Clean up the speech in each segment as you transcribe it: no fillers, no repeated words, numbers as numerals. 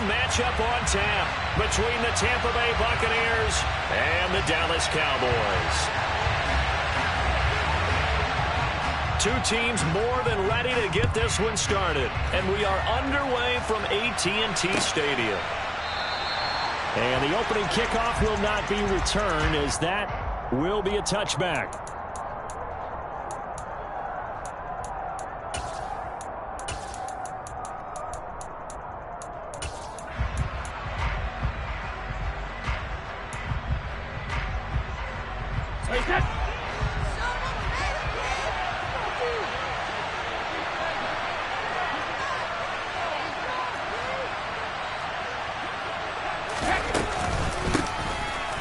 matchup on tap between the Tampa Bay Buccaneers and the Dallas Cowboys. Two teams more than ready to get this one started, and we are underway from AT&T Stadium. And the opening kickoff will not be returned, as that will be a touchback.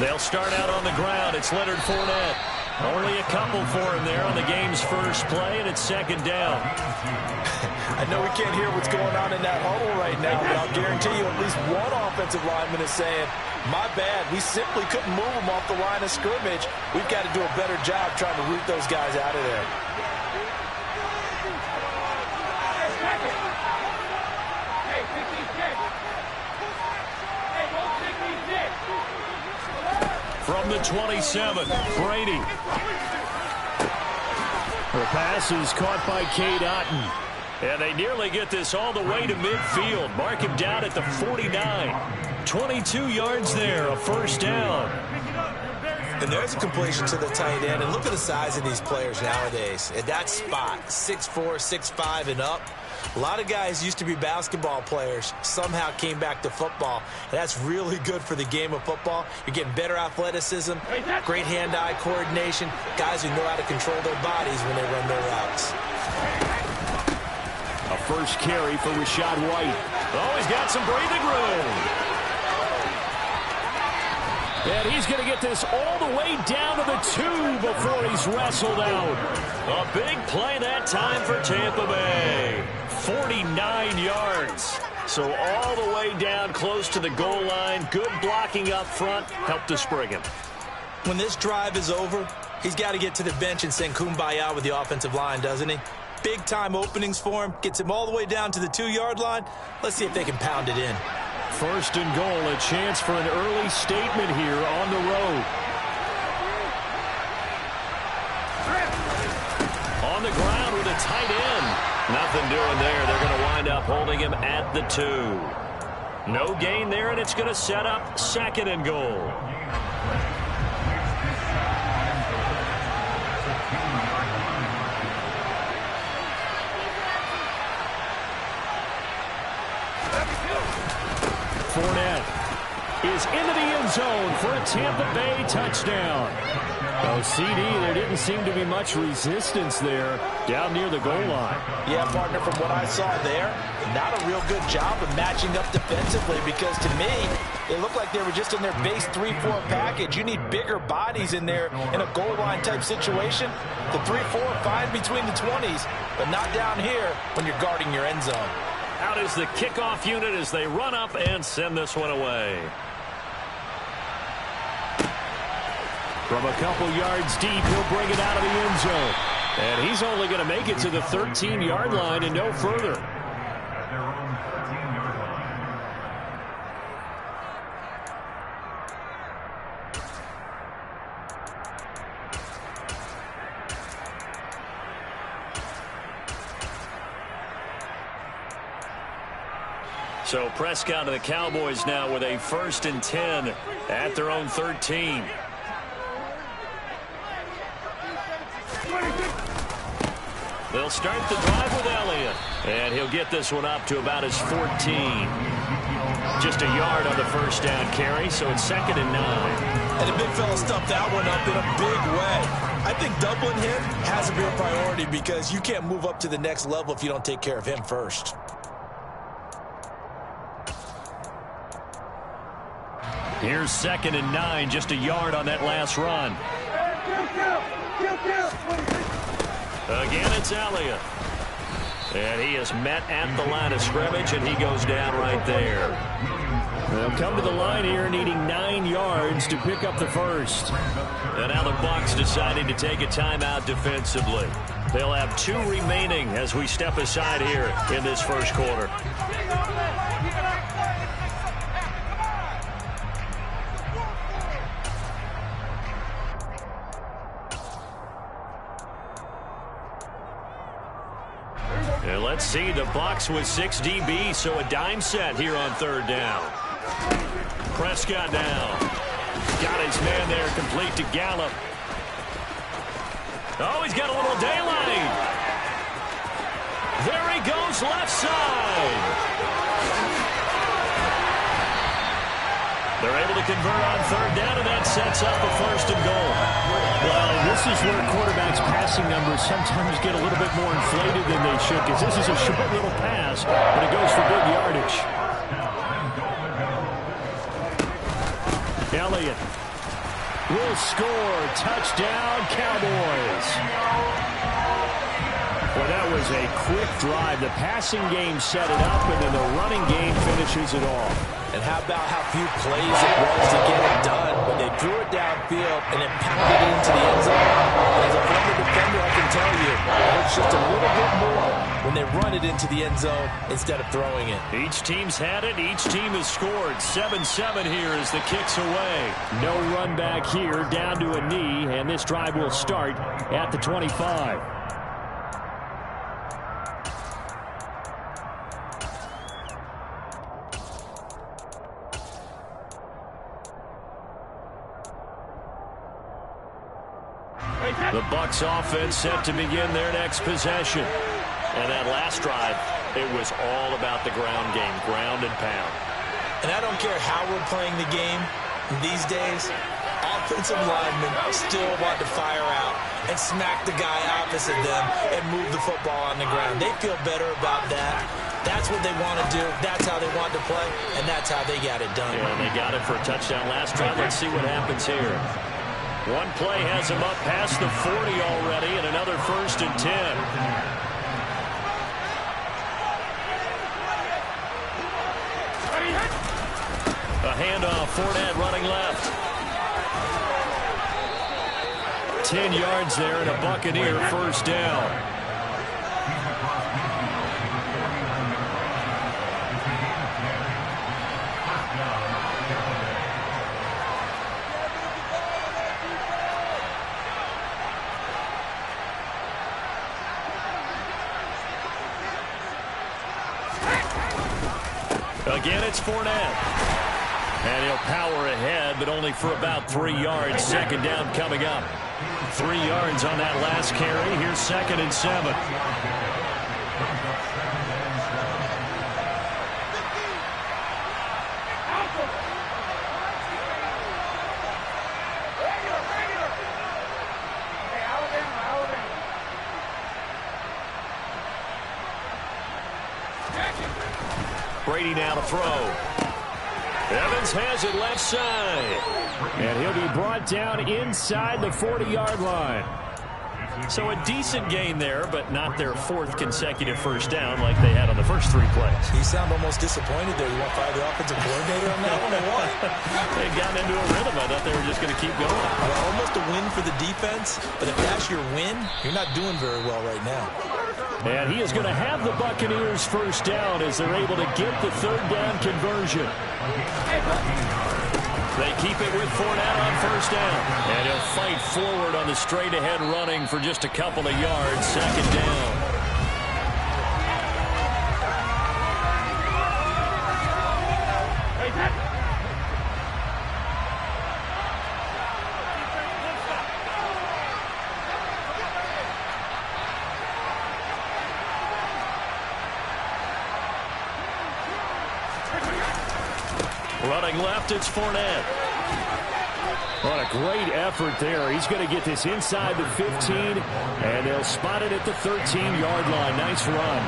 They'll start out on the ground. It's Leonard Fournette. Only a couple for him there on the game's first play, and it's second down. I know we can't hear what's going on in that huddle right now, but I'll guarantee you at least one offensive lineman is saying, my bad, we simply couldn't move them off the line of scrimmage. We've got to do a better job trying to root those guys out of there. From the 27, Brady. The pass is caught by Cade Otton. And they nearly get this all the way to midfield. Mark him down at the 49. 22 yards there, a first down. And there's a completion to the tight end. And look at the size of these players nowadays. At that spot, 6'4", 6'5", and up. A lot of guys used to be basketball players, somehow came back to football. And that's really good for the game of football. You're getting better athleticism, great hand-eye coordination, guys who know how to control their bodies when they run their routes. A first carry for Rachaad White. Oh, he's got some breathing room. And he's going to get this all the way down to the 2 before he's wrestled out. A big play that time for Tampa Bay. 49 yards. So all the way down close to the goal line. Good blocking up front. Helped to spring him. When this drive is over, he's got to get to the bench and sing kumbaya with the offensive line, doesn't he? Big-time openings for him. Gets him all the way down to the 2-yard line. Let's see if they can pound it in. First and goal, a chance for an early statement here on the road. On the ground with a tight end. Nothing doing there. They're going to wind up holding him at the 2. No gain there, and it's going to set up second and goal. Fournette is into the end zone for a Tampa Bay touchdown. Oh, CD, there didn't seem to be much resistance there down near the goal line. Yeah, partner, from what I saw there, not a real good job of matching up defensively, because to me, it looked like they were just in their base 3-4 package. You need bigger bodies in there in a goal line type situation. The 3-4 fine between the 20s, but not down here when you're guarding your end zone. Out is the kickoff unit as they run up and send this one away. From a couple yards deep, he'll bring it out of the end zone. And he's only going to make it to the 13-yard line and no further. So Prescott and the Cowboys now with a 1st and 10 at their own 13. They'll start the drive with Elliott. And he'll get this one up to about his 14. Just a yard on the first down carry, so it's 2nd and 9. And the big fella stuffed that one up in a big way. I think doubling him has to be a priority, because you can't move up to the next level if you don't take care of him first. Here's 2nd and 9, just a yard on that last run. Again, it's Elliott. And he is met at the line of scrimmage, and he goes down right there. They'll come to the line here needing 9 yards to pick up the first. And now the Bucs deciding to take a timeout defensively. They'll have 2 remaining as we step aside here in this first quarter. Let's see, the Bucs with 6 DBs, so a dime set here on third down. Prescott now. Got his man there, complete to Gallup. Oh, he's got a little daylight. There he goes, left side. They're able to convert on third down, and that sets up a first and goal. Well, this is where quarterbacks' passing numbers sometimes get a little bit more inflated than they should, because this is a short little pass, but it goes for big yardage. Elliott will score. Touchdown, Cowboys. Well, that was a quick drive. The passing game set it up, and then the running game finishes it all. And how about how few plays it was to get it done when they threw it downfield and then pounded it into the end zone? And as a former defender, I can tell you, it hurts just a little bit more when they run it into the end zone instead of throwing it. Each team's had it. Each team has scored. 7-7 here as the kick's away. No run back here, down to a knee, and this drive will start at the 25. The Bucs offense set to begin their next possession. And that last drive, it was all about the ground game, ground and pound. And I don't care how we're playing the game these days, offensive linemen still want to fire out and smack the guy opposite them and move the football on the ground. They feel better about that. That's what they want to do. That's how they want to play, and that's how they got it done. Yeah, they got it for a touchdown last drive. Let's see what happens here. One play has him up past the 40 already, and another 1st and 10. A handoff, Fournette running left. 10 yards there and a Buccaneer first down. Again, it's Fournette. And he'll power ahead, but only for about 3 yards. Second down coming up. 3 yards on that last carry. Here's 2nd and 7. Brady now to throw. Evans has it left side. And he'll be brought down inside the 40-yard line. So a decent gain there, but not their 4th consecutive first down like they had on the first 3 plays. You sound almost disappointed there. You want to fire the offensive coordinator on that one or what? They got into a rhythm. I thought they were just going to keep going. Well, almost a win for the defense, but if that's your win, you're not doing very well right now. And he is going to have the Buccaneers first down as they're able to get the 3rd down conversion. They keep it with Fournette on first down. And he'll fight forward on the straight-ahead running for just a couple of yards. 2nd down. Running left, it's Fournette. What a great effort there. He's going to get this inside the 15, and they'll spot it at the 13-yard line. Nice run.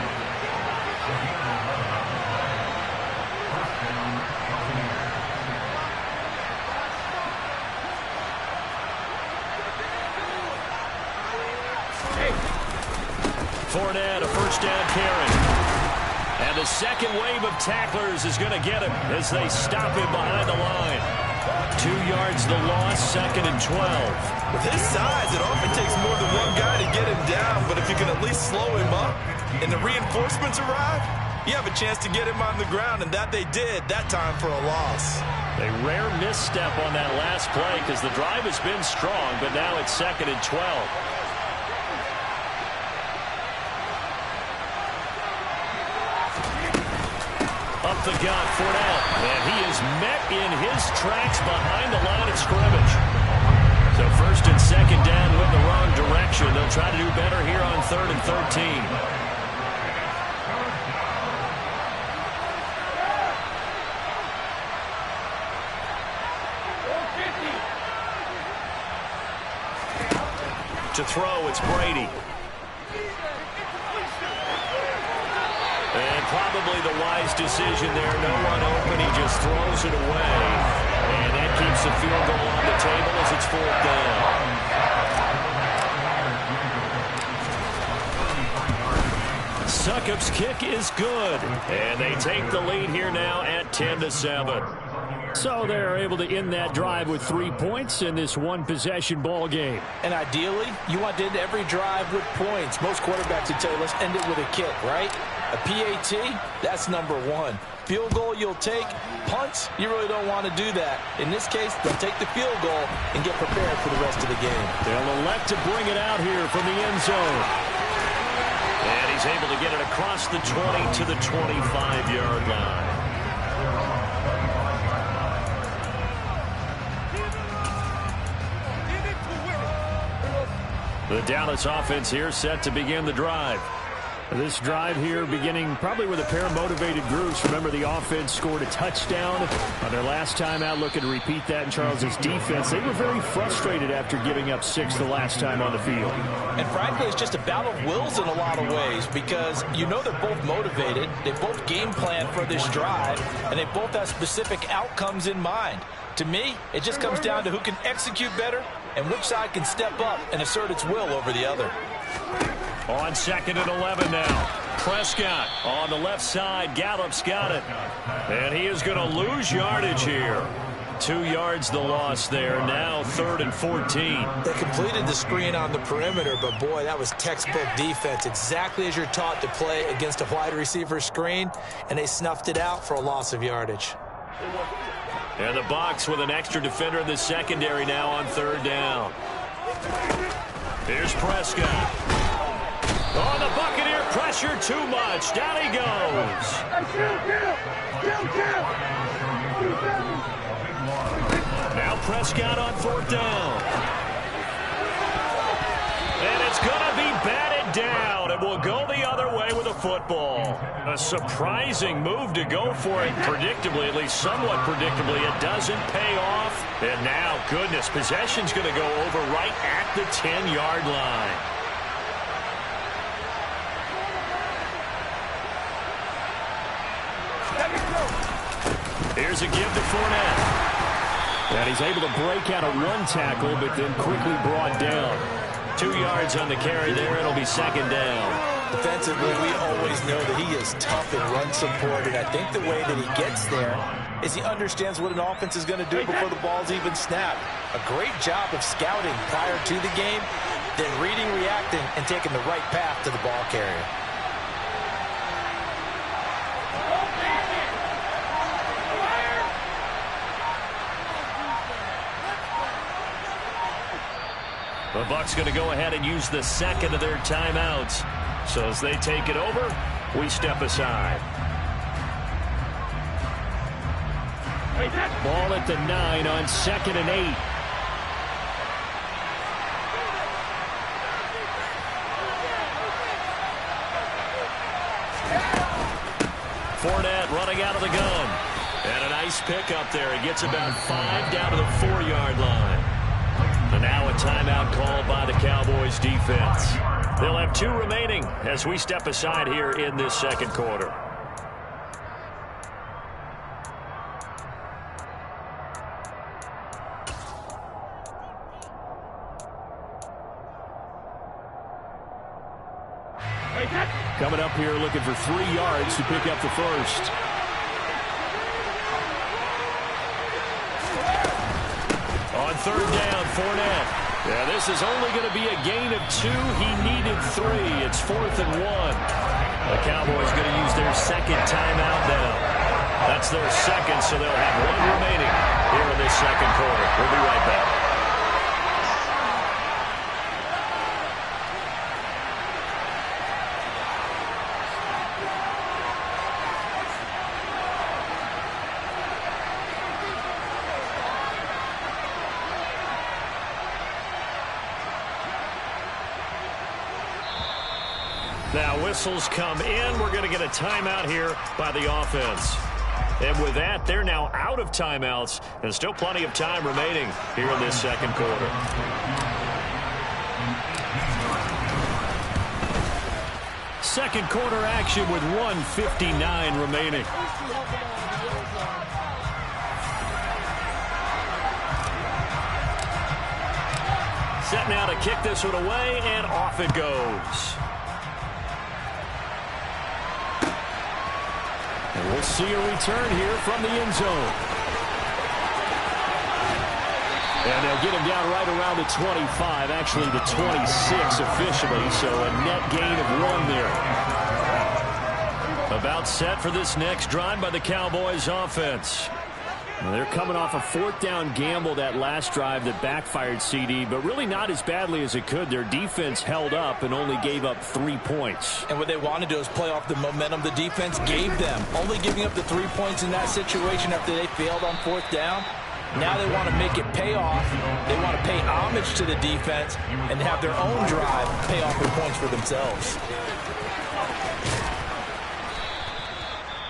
Fournette, a first down carry. And the second wave of tacklers is going to get him as they stop him behind the line. 2 yards the loss, 2nd and 12. With his size, it often takes more than one guy to get him down, but if you can at least slow him up and the reinforcements arrive, you have a chance to get him on the ground, and that they did that time for a loss. A rare misstep on that last play because the drive has been strong, but now it's 2nd and 12. the gun, Fournette. And he is met in his tracks behind the line of scrimmage. So first and second down went the wrong direction. They'll try to do better here on 3rd and 13. To throw, it's Brady. And probably the wise decision there. No one open. He just throws it away. And that keeps the field goal on the table as it's 4th down. Succop's kick is good. And they take the lead here now at 10-7. So they're able to end that drive with 3 points in this one-possession ball game. And ideally, you want to end every drive with points. Most quarterbacks would tell you, let's end it with a kick, right? A PAT, that's number one. Field goal you'll take. Punts, you really don't want to do that. In this case, they'll take the field goal and get prepared for the rest of the game. They'll elect to bring it out here from the end zone. And he's able to get it across the 20 to the 25-yard line. The Dallas offense here set to begin the drive. This drive here beginning probably with a pair of motivated groups. Remember, the offense scored a touchdown on their last time out, looking to repeat that in Charles's defense. They were very frustrated after giving up 6 the last time on the field. And frankly, it's just a battle of wills in a lot of ways because you know they're both motivated. They both game plan for this drive, and they both have specific outcomes in mind. To me, it just comes down to who can execute better and which side can step up and assert its will over the other. On 2nd and 11 now. Prescott on the left side. Gallup's got it. And he is going to lose yardage here. 2 yards the loss there. Now 3rd and 14. They completed the screen on the perimeter, but boy, that was textbook defense. Exactly as you're taught to play against a wide receiver screen, and they snuffed it out for a loss of yardage. And the box with an extra defender in the secondary now on 3rd down. Here's Prescott. Oh, the Buccaneer pressure too much. Down he goes. Now Prescott on 4th down. And it's going to be batted down. It will go the other way with a football. A surprising move to go for it. Predictably, at least somewhat predictably, it doesn't pay off. And now, goodness, possession's going to go over right at the 10-yard line. Here's a give to Fournette. And he's able to break out of 1 tackle, but then quickly brought down. 2 yards on the carry there. It'll be 2nd down. Defensively, we always know that he is tough in run support, and I think the way that he gets there is he understands what an offense is going to do before the ball's even snapped. A great job of scouting prior to the game, then reading, reacting, and taking the right path to the ball carrier. The Bucs going to go ahead and use the 2nd of their timeouts. So as they take it over, we step aside. Ball at the 9 on 2nd and 8. Fournette running out of the gun. And a nice pickup there. He gets about 5 down to the 4-yard line. And now a timeout called by the Cowboys defense. They'll have 2 remaining as we step aside here in this 2nd quarter. Coming up here looking for 3 yards to pick up the first. On 3rd down, Fournette. Yeah, this is only going to be a gain of 2. He needed 3. It's 4th and 1. The Cowboys going to use their 2nd timeout now. That's their 2nd, so they'll have 1 remaining here in this 2nd quarter. We'll be right back. Now whistles come in. We're going to get a timeout here by the offense. And with that, they're now out of timeouts, and still plenty of time remaining here in this second quarter. Second quarter action with 1:59 remaining. Set now to kick this one away, and off it goes. And we'll see a return here from the end zone. And they'll get him down right around the 25, actually the 26 officially, so a net gain of 1 there. About set for this next drive by the Cowboys offense. Well, they're coming off a 4th down gamble that last drive that backfired, CD, but really not as badly as it could. Their defense held up and only gave up 3 points. And what they want to do is play off the momentum the defense gave them. Only giving up the 3 points in that situation after they failed on 4th down. Now they want to make it pay off. They want to pay homage to the defense and have their own drive pay off with points for themselves.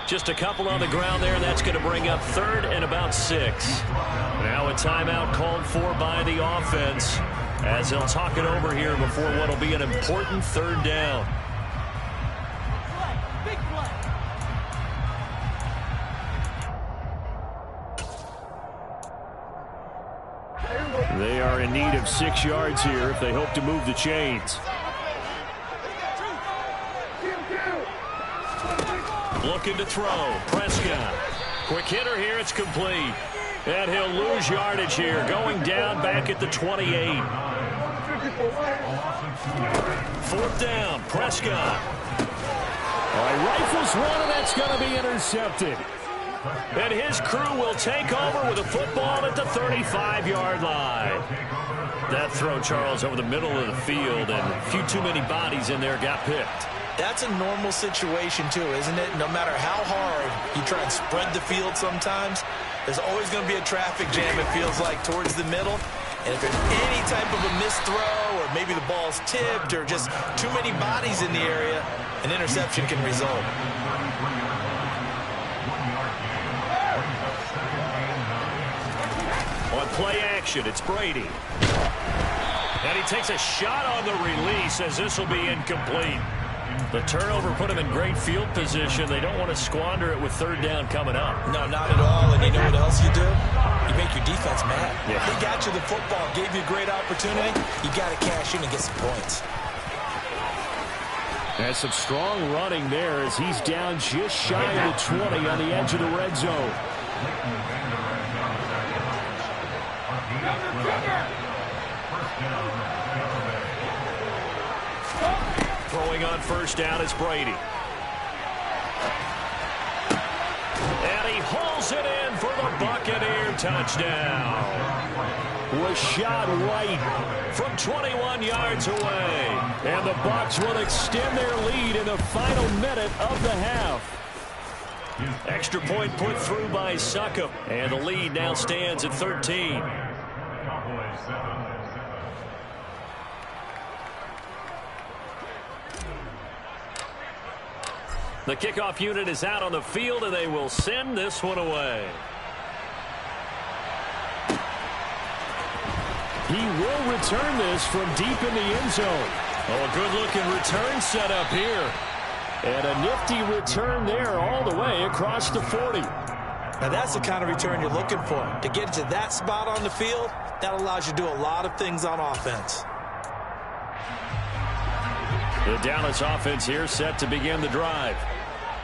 Just a couple on the ground there. That's going to bring up 3rd and about 6. Now a timeout called for by the offense as they'll talk it over here before what will be an important 3rd down. They are in need of 6 yards here if they hope to move the chains. Looking to throw. Prescott. Quick hitter here. It's complete. And he'll lose yardage here. Going down back at the 28. 4th down. Prescott. All right, rifles one, and that's going to be intercepted. And his crew will take over with a football at the 35-yard line. That throw, Charles, over the middle of the field, and a few too many bodies in there got picked. That's a normal situation, too, isn't it? No matter how hard you try and spread the field sometimes, there's always going to be a traffic jam, it feels like, towards the middle. And if there's any type of a missed throw or maybe the ball's tipped or just too many bodies in the area, an interception can result. On play action, it's Brady. And he takes a shot on the release as this will be incomplete. The turnover put him in great field position. They don't want to squander it with 3rd down coming up. No, not at all. And you know what else you do? You make your defense mad. Yeah. They got you the football, gave you a great opportunity. You got to cash in and get some points. There's some strong running there as he's down just shy of the 20 on the edge of the red zone. Throwing on 1st down is Brady. And he hauls it in for the Buccaneer touchdown. Was shot right from 21 yards away. And the Bucs will extend their lead in the final minute of the half. Extra point put through by Succop. And the lead now stands at 13. The kickoff unit is out on the field, and they will send this one away. He will return this from deep in the end zone. Oh, a good-looking return set up here. And a nifty return there all the way across the 40. Now, that's the kind of return you're looking for. To get to that spot on the field, that allows you to do a lot of things on offense. The Dallas offense here set to begin the drive.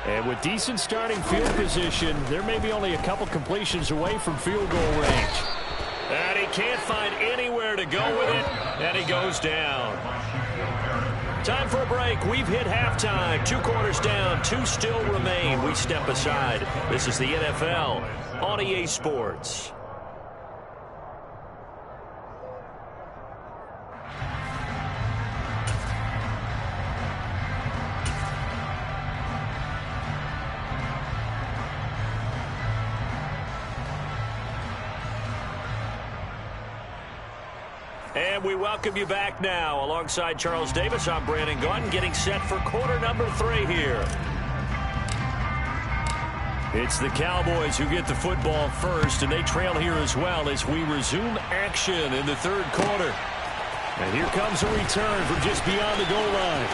And with decent starting field position, there may be only a couple completions away from field goal range. And he can't find anywhere to go with it, and he goes down. Time for a break. We've hit halftime. 2 quarters down, 2 still remain. We step aside. This is the NFL on EA Sports. And we welcome you back now. Alongside Charles Davis, I'm Brandon Gaudin, getting set for quarter number 3 here. It's the Cowboys who get the football first, and they trail here as well as we resume action in the third quarter. And here comes a return from just beyond the goal line.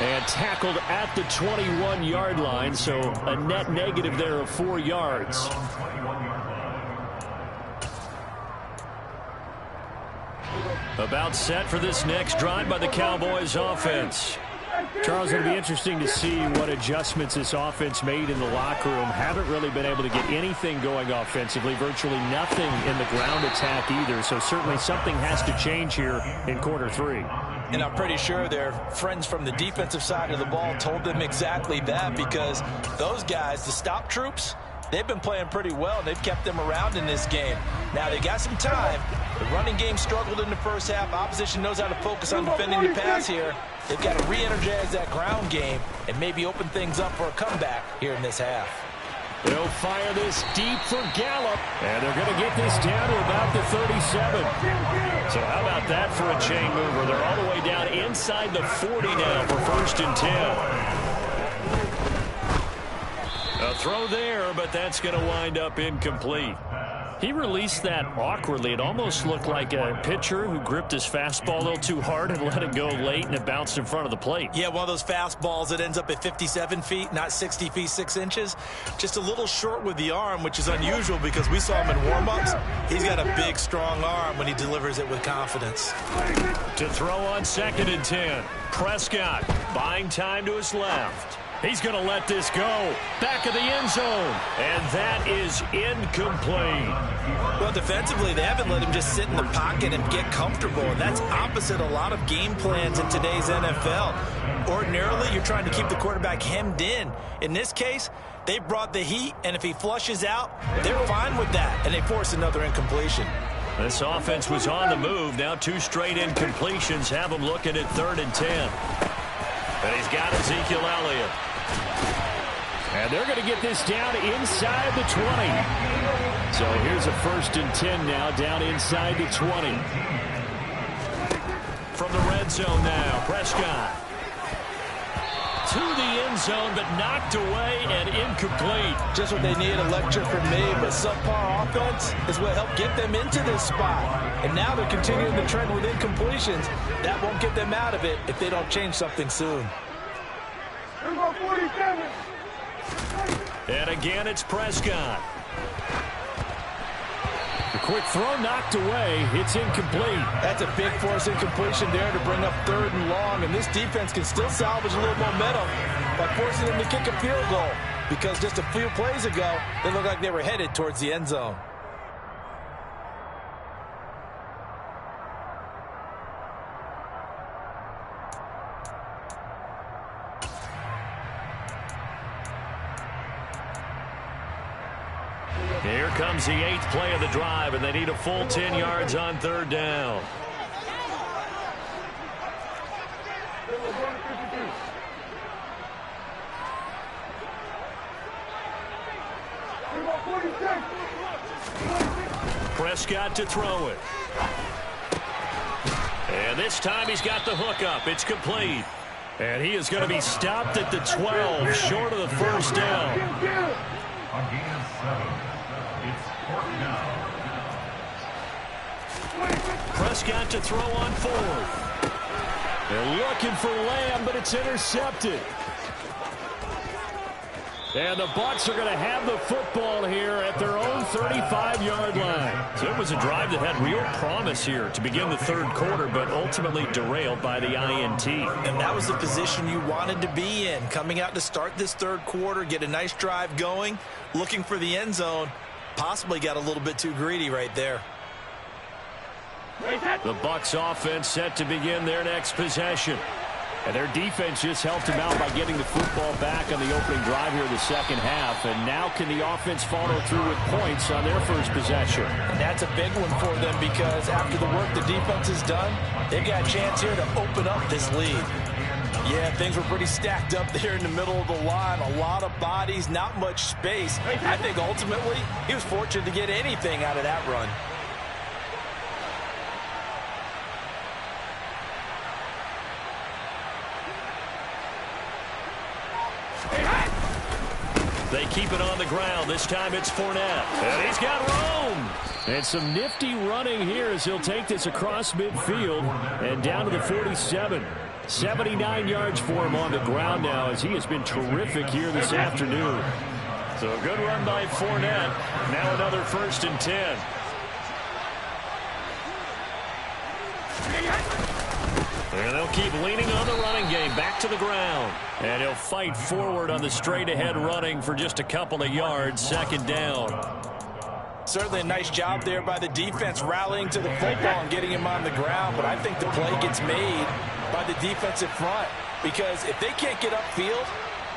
And tackled at the 21-yard line, so a net negative there of 4 yards. About set for this next drive by the Cowboys offense. Charles, it'll be interesting to see what adjustments this offense made in the locker room. Haven't really been able to get anything going offensively, virtually nothing in the ground attack either. So certainly something has to change here in quarter 3. And I'm pretty sure their friends from the defensive side of the ball told them exactly that, because those guys, the stop troops, they've been playing pretty well, and they've kept them around in this game. Now, they got some time. The running game struggled in the first half. Opposition knows how to focus on defending the pass here. They've got to re-energize that ground game and maybe open things up for a comeback here in this half. They'll fire this deep for Gallup, and they're going to get this down to about the 37. So how about that for a chain mover? They're all the way down inside the 40 now for 1st and 10. A throw there, but that's going to wind up incomplete. He released that awkwardly. It almost looked like a pitcher who gripped his fastball a little too hard and let it go late, and it bounced in front of the plate. Yeah, one of those fastballs that ends up at 57 feet, not 60 feet, 6 inches. Just a little short with the arm, which is unusual because we saw him in warm-ups. He's got a big, strong arm when he delivers it with confidence. To throw on 2nd and 10. Prescott buying time to his left. He's going to let this go. Back of the end zone. And that is incomplete. Well, defensively, they haven't let him just sit in the pocket and get comfortable. And that's opposite a lot of game plans in today's NFL. Ordinarily, you're trying to keep the quarterback hemmed in. In this case, they brought the heat, and if he flushes out, they're fine with that, and they force another incompletion. This offense was on the move. Now 2 straight incompletions have them looking at 3rd and 10. And he's got Ezekiel Elliott. And they're going to get this down inside the 20. So here's a 1st and 10 now, down inside the 20. From the red zone now, Prescott. To the end zone, but knocked away and incomplete. Just what they need, a lecture from me, but subpar offense is what helped get them into this spot. And now they're continuing the trend with incompletions. That won't get them out of it if they don't change something soon. And again, it's Prescott. The quick throw knocked away. It's incomplete. That's a big force incompletion there to bring up 3rd and long. And this defense can still salvage a little momentum by forcing them to kick a field goal. Because just a few plays ago, they looked like they were headed towards the end zone. Here comes the 8th play of the drive, and they need a full 10 yards on 3rd down. Prescott to throw it. And this time he's got the hook up. It's complete. And he is going to be stopped at the 12, short of the 1st down. Prescott to throw on 4th. They're looking for Lamb, but it's intercepted. And the Bucs are going to have the football here at their own 35-yard line. So it was a drive that had real promise here to begin the 3rd quarter, but ultimately derailed by the INT. And that was the position you wanted to be in, coming out to start this 3rd quarter, get a nice drive going, looking for the end zone. Possibly got a little bit too greedy right there. The Bucs offense set to begin their next possession. And their defense just helped them out by getting the football back on the opening drive here in the 2nd half. And now can the offense follow through with points on their first possession? And that's a big one for them because after the work the defense has done, they've got a chance here to open up this lead. Yeah, things were pretty stacked up there in the middle of the line. A lot of bodies, not much space. I think ultimately he was fortunate to get anything out of that run. They keep it on the ground. This time it's Fournette. And he's got room. And some nifty running here as he'll take this across midfield and down to the 47. 79 yards for him on the ground now as he has been terrific here this afternoon. So a good run by Fournette. Now another 1st and 10. And they'll keep leaning on the running game. Back to the ground. And he'll fight forward on the straight-ahead running for just a couple of yards. 2nd down. Certainly a nice job there by the defense rallying to the football and getting him on the ground. But I think the play gets made by the defensive front. Because if they can't get upfield,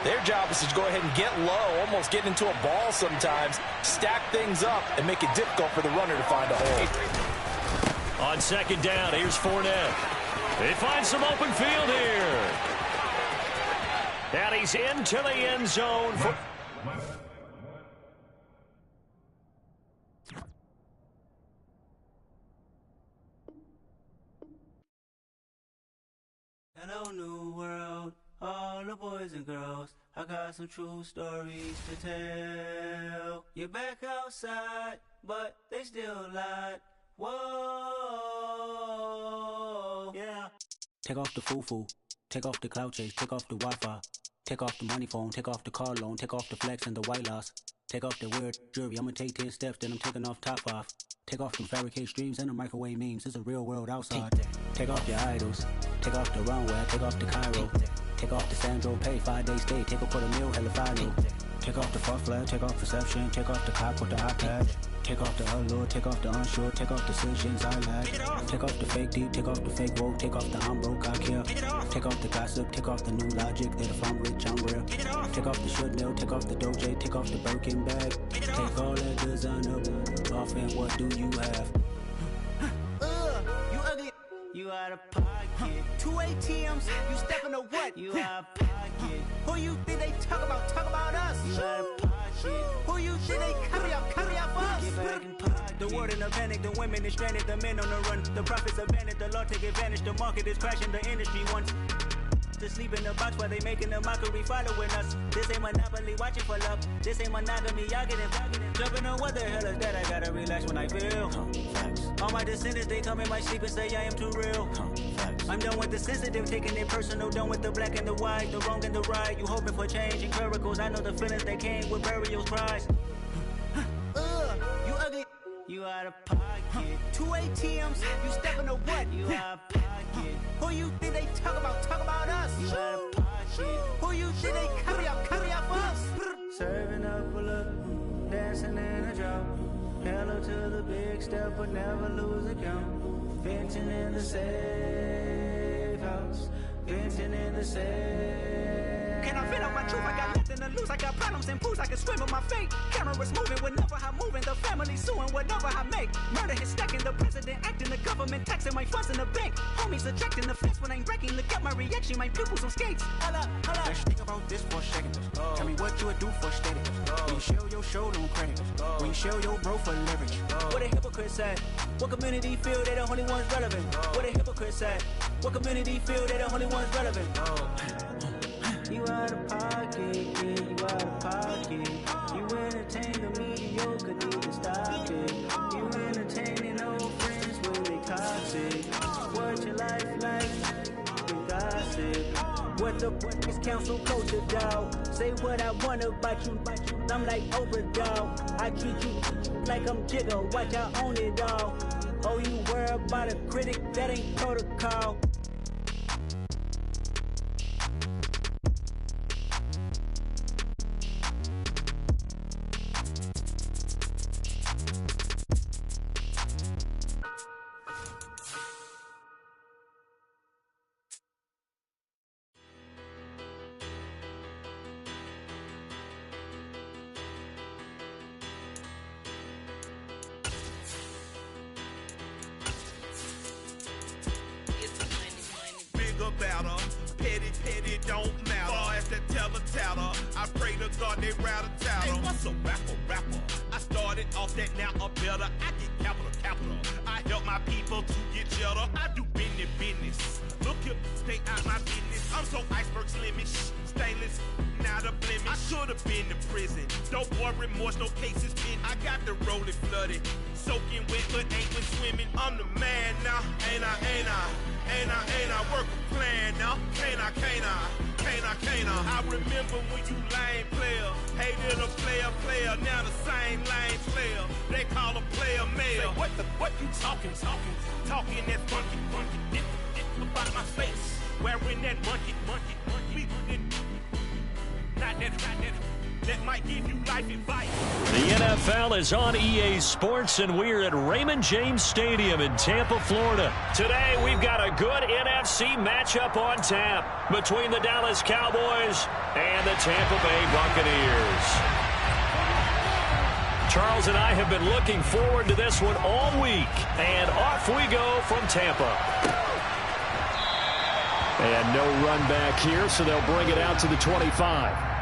their job is to go ahead and get low, almost get into a ball sometimes, stack things up, and make it difficult for the runner to find a hole. On 2nd down, here's Fournette. They find some open field here. And he's into the end zone. Hello, new world, all the boys and girls. I got some true stories to tell. You're back outside, but they still lied. Whoa, yeah. Take off the foo-foo, take off the cloud chase, take off the Wi-Fi, take off the money phone, take off the car loan, take off the flex and the white loss, take off the weird jewelry. I'ma take 10 steps, then I'm taking off top 5. Take off them fabricate streams and the microwave memes. It's a real world outside. Take off your idols, take off the runway, take off the Cairo, take off the Sandro Pay, 5-day stay, take a $250,000, hella final. Take off the false flag, take off perception, take off the cop with the iPad. Take off the allure, take off the unsure, take off decisions I lack. Take off the fake deep, take off the fake woke, take off the I'm broke, I care. Take off the gossip, take off the new logic that if I'm rich, I'm real. Take off the should know, take off the Doja, take off the Birkin bag. Take all that designer off and what do you have? You ugly. You out of pocket. 2 ATMs, you stepping to what? You out of pocket. Who you think they talk about? Talk about us. You out of pocket. Who you think they carry out for us? Get back in pocket. The world in a panic, the women is stranded, the men on the run. The profits abandoned, the law take advantage. The market is crashing, the industry wants to sleep in the box while they making a mockery following us. This ain't Monopoly, watching for love. This ain't monogamy, y'all getting jumping on what the hell is that? I gotta relax when I feel. All my descendants, they come in my sleep and say I am too real. I'm done with the sensitive, taking it personal. Done with the black and the white, the wrong and the right. You hoping for change and miracles. I know the feelings that came with burials, cries. You ugly. You out of pocket. 2 ATMs, you stepping to what? You out of pocket. Who you think they talk about? Talk about us. You out of pocket. Who you think they carry out for us? Serving up a look, dancing in a drop. Hello to the big step, but never lose a count. Venting in the safe house. Venting in the safe. Can I fit out my truth? I got nothing to lose. I got problems and fools. I can swim with my fate. Cameras moving whenever I'm moving. The family suing whatever I make. Murder is stacking. The president acting. The government taxing my funds in the bank. Homies ejecting the fence when I'm breaking. Look at my reaction. My pupils on skates. Holla, holla. Let's think about this for a second. Tell me what you would do for steady. When you show your show, don't credit. When you show your bro for leverage. What a hypocrite said. What community feel they the only ones relevant? What a hypocrite said. What community feel they the only ones relevant? You out of pocket, yeah, you out of pocket. You entertain the mediocre, need to stop it. You entertaining old friends when they toxic. What your life like? You gossip. What the is council culture, dog? Say what I want about you. I'm like Oprah, dog. I treat you like I'm Jigga. Watch I own it all. Oh, you worry about a critic? That ain't protocol. tatter. I pray to God they rattle tatter. Hey, what's a rapper? I started off that, now I'm better. I get capital. I help my people to get cheddar. I do business. Look here, stay out my business. I'm so iceberg slimish, stainless, not a blemish. I should have been in prison. Don't worry, remorse, no cases pinned. I got the rolling flooded, soaking wet, but ain't been swimming. I'm the man now, ain't I? Work a plan now, can't I? I remember when you lame player, hated a player, now the same lame player. They call a player mayor. What you talking that funky, about my face, wearing that monkey, we not that might give you life advice. The NFL is on EA Sports, and we're at Raymond James Stadium in Tampa, Florida. Today, we've got a good NFC matchup on tap between the Dallas Cowboys and the Tampa Bay Buccaneers. Charles and I have been looking forward to this one all week, and off we go from Tampa. And no run back here, so they'll bring it out to the 25.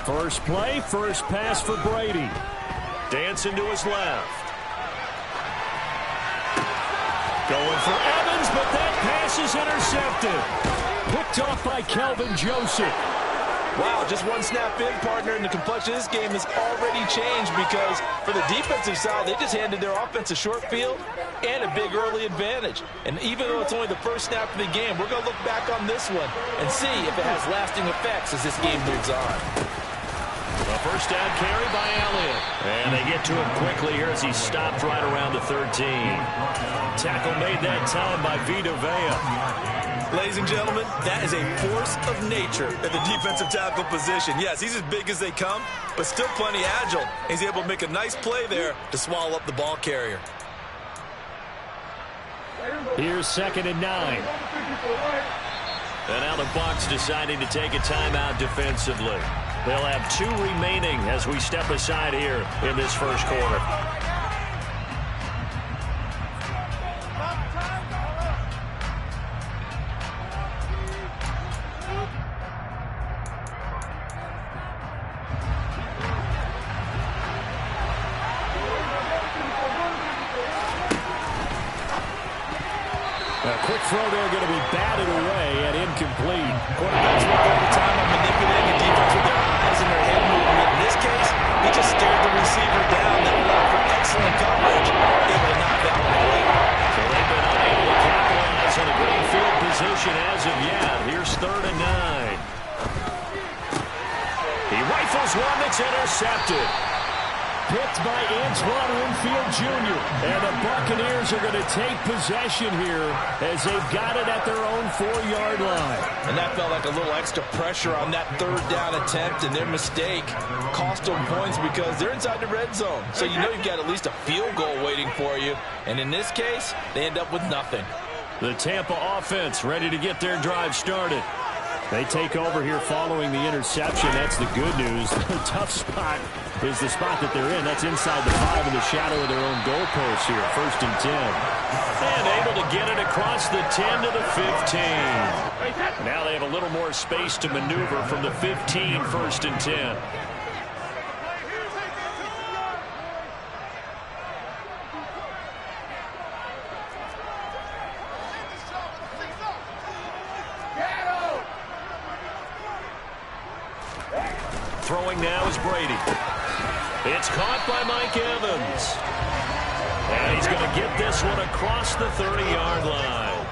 First play, first pass for Brady. Dancing to his left. Going for Evans, but that pass is intercepted. Picked off by Kelvin Joseph. Wow, just one snap in, partner, and the complexion of this game has already changed because for the defensive side, they just handed their offense a short field and a big early advantage. And even though it's only the first snap of the game, we're going to look back on this one and see if it has lasting effects as this game moves on. A first down carry by Elliott. And they get to him quickly here as he stopped right around the 13. Tackle made that time by Vita Vea. Ladies and gentlemen, that is a force of nature at the defensive tackle position. Yes, he's as big as they come, but still plenty agile. He's able to make a nice play there to swallow up the ball carrier. Here's 2nd and 9. And now the Bucs deciding to take a timeout defensively. They'll have 2 remaining as we step aside here in this first quarter. A quick throw there going to be batted away and incomplete. Quarterbacks work all the time on manipulating the defense with their eyes and their head movement. In this case, he just stared the receiver down. That allowed for excellent coverage, able to knock that one away. So they've been unable to capitalize on a great field position as of yet. Here's 3rd and 9. He rifles one that's intercepted. Picked by Antoine Winfield Jr. And the Buccaneers are going to take possession here as they've got it at their own 4-yard line. And that felt like a little extra pressure on that 3rd down attempt, and their mistake cost them points because they're inside the red zone. So you know you've got at least a field goal waiting for you. And in this case, they end up with nothing. The Tampa offense ready to get their drive started. They take over here following the interception. That's the good news. The tough spot is the spot that they're in. That's inside the 5 in the shadow of their own goalpost here. 1st and 10. And able to get it across the 10 to the 15. Now they have a little more space to maneuver from the 15, 1st and 10. Throwing now is Brady. It's caught by Mike Evans. And he's going to get this one across the 30-yard line.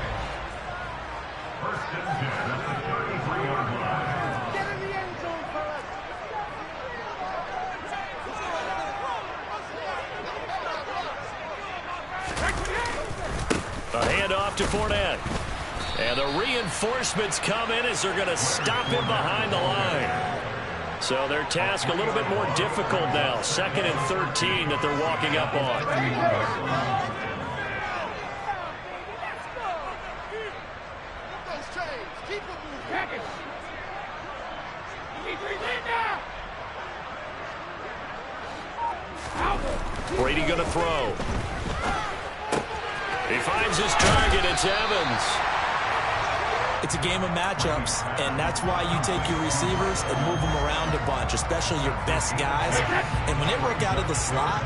A handoff to Fournette. And the reinforcements come in as they're going to stop him behind the line. So their task a little bit more difficult now. 2nd and 13 that they're walking up on. Brady going to throw. He finds his target. It's Evans. It's a game of matchups, and that's why you take your receivers and move them around a bunch, especially your best guys. And when they work out of the slot,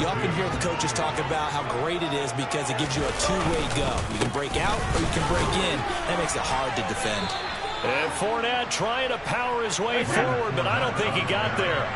you often hear the coaches talk about how great it is because it gives you a two-way go. You can break out or you can break in. That makes it hard to defend. And Fournette trying to power his way forward, but I don't think he got there.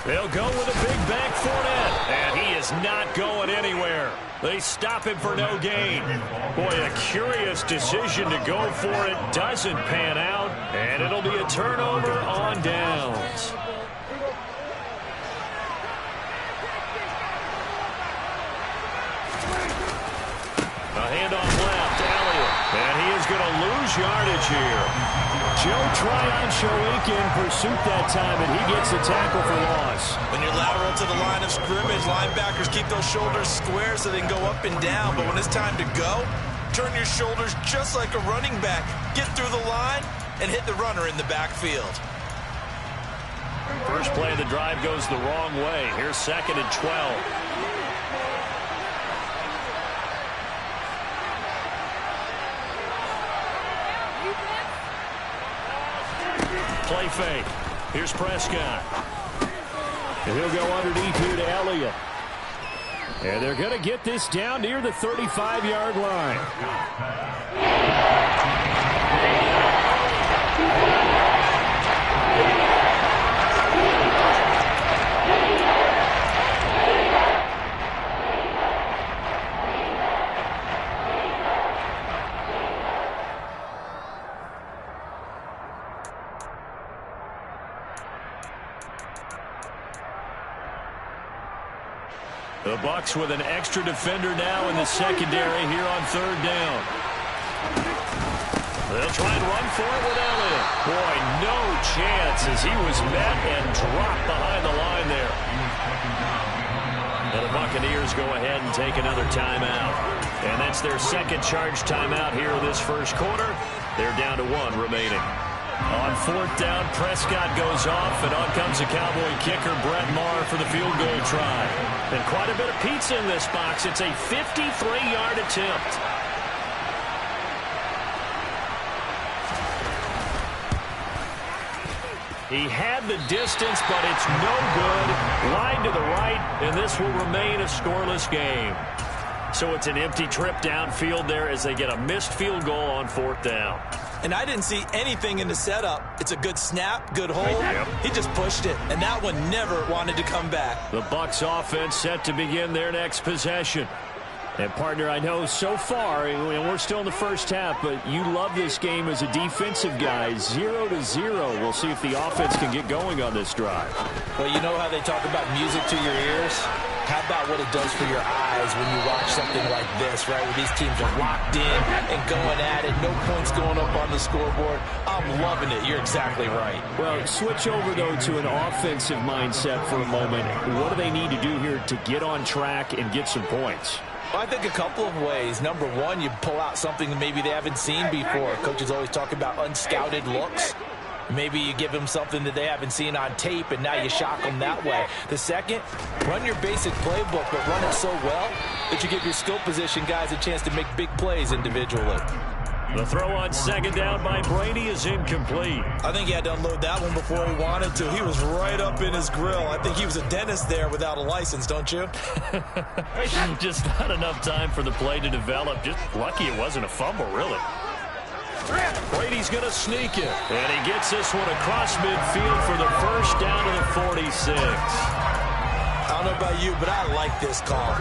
They'll go with a big bank Fournette, and he is not going anywhere. They stop him for no gain. Boy, a curious decision to go for it. Doesn't pan out, and it'll be a turnover on downs. A handoff left, Elliott, and he is going to lose yardage here. Joe Tryon-Shoyinka in pursuit that time, and he gets the tackle for loss. When you're lateral to the line of scrimmage, linebackers keep those shoulders square so they can go up and down. But when it's time to go, turn your shoulders just like a running back. Get through the line and hit the runner in the backfield. First play of the drive goes the wrong way. Here's 2nd and 12. Play fake. Here's Prescott. And he'll go underneath here to Elliott. And they're going to get this down near the 35-yard line. The Bucs with an extra defender now in the secondary here on 3rd down. They'll try and run for it with Elliott. Boy, no chance as he was met and dropped behind the line there. Now the Buccaneers go ahead and take another timeout. And that's their 2nd charge timeout here in this first quarter. They're down to 1 remaining. On 4th down, Prescott goes off, and on comes the Cowboy kicker, Brett Maher, for the field goal try. And quite a bit of pizza in this box. It's a 53-yard attempt. He had the distance, but it's no good. Line to the right, and this will remain a scoreless game. So it's an empty trip downfield there as they get a missed field goal on 4th down. And I didn't see anything in the setup. It's a good snap, good hold. Yep. He just pushed it, and that one never wanted to come back. The Bucs offense set to begin their next possession. And, partner, I know so far, and we're still in the first half, but you love this game as a defensive guy. 0-0. We'll see if the offense can get going on this drive. Well, you know how they talk about music to your ears? How about what it does for your eyes when you watch something like this, right? Where these teams are locked in and going at it. No points going up on the scoreboard. I'm loving it. You're exactly right. Well, switch over, though, to an offensive mindset for a moment. What do they need to do here to get on track and get some points? Well, I think a couple of ways. Number one, you pull out something that maybe they haven't seen before. Coaches always talk about unscouted looks. Maybe you give them something that they haven't seen on tape, and now you shock them that way. The second, run your basic playbook, but run it so well that you give your skill position guys a chance to make big plays individually. The throw on 2nd down by Brady is incomplete. I think he had to unload that one before he wanted to. He was right up in his grill. I think he was a dentist there without a license, don't you? Just not enough time for the play to develop. Just lucky it wasn't a fumble, really. Brady's going to sneak it. And he gets this one across midfield for the first down to the 46. I don't know about you, but I like this call.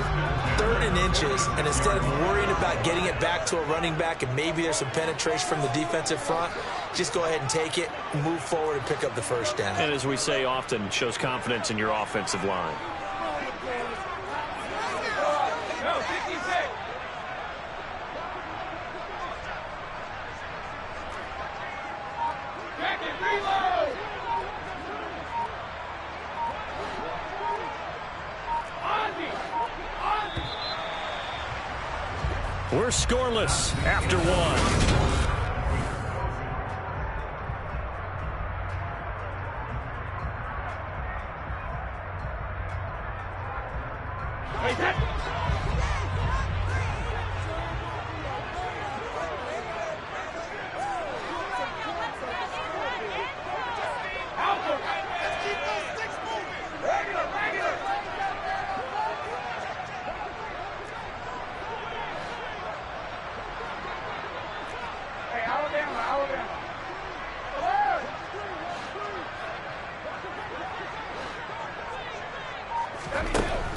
3rd and inches, and instead of worrying about getting it back to a running back and maybe there's some penetration from the defensive front, just go ahead and take it, move forward, and pick up the first down. And as we say often, it shows confidence in your offensive line. We're scoreless after 1.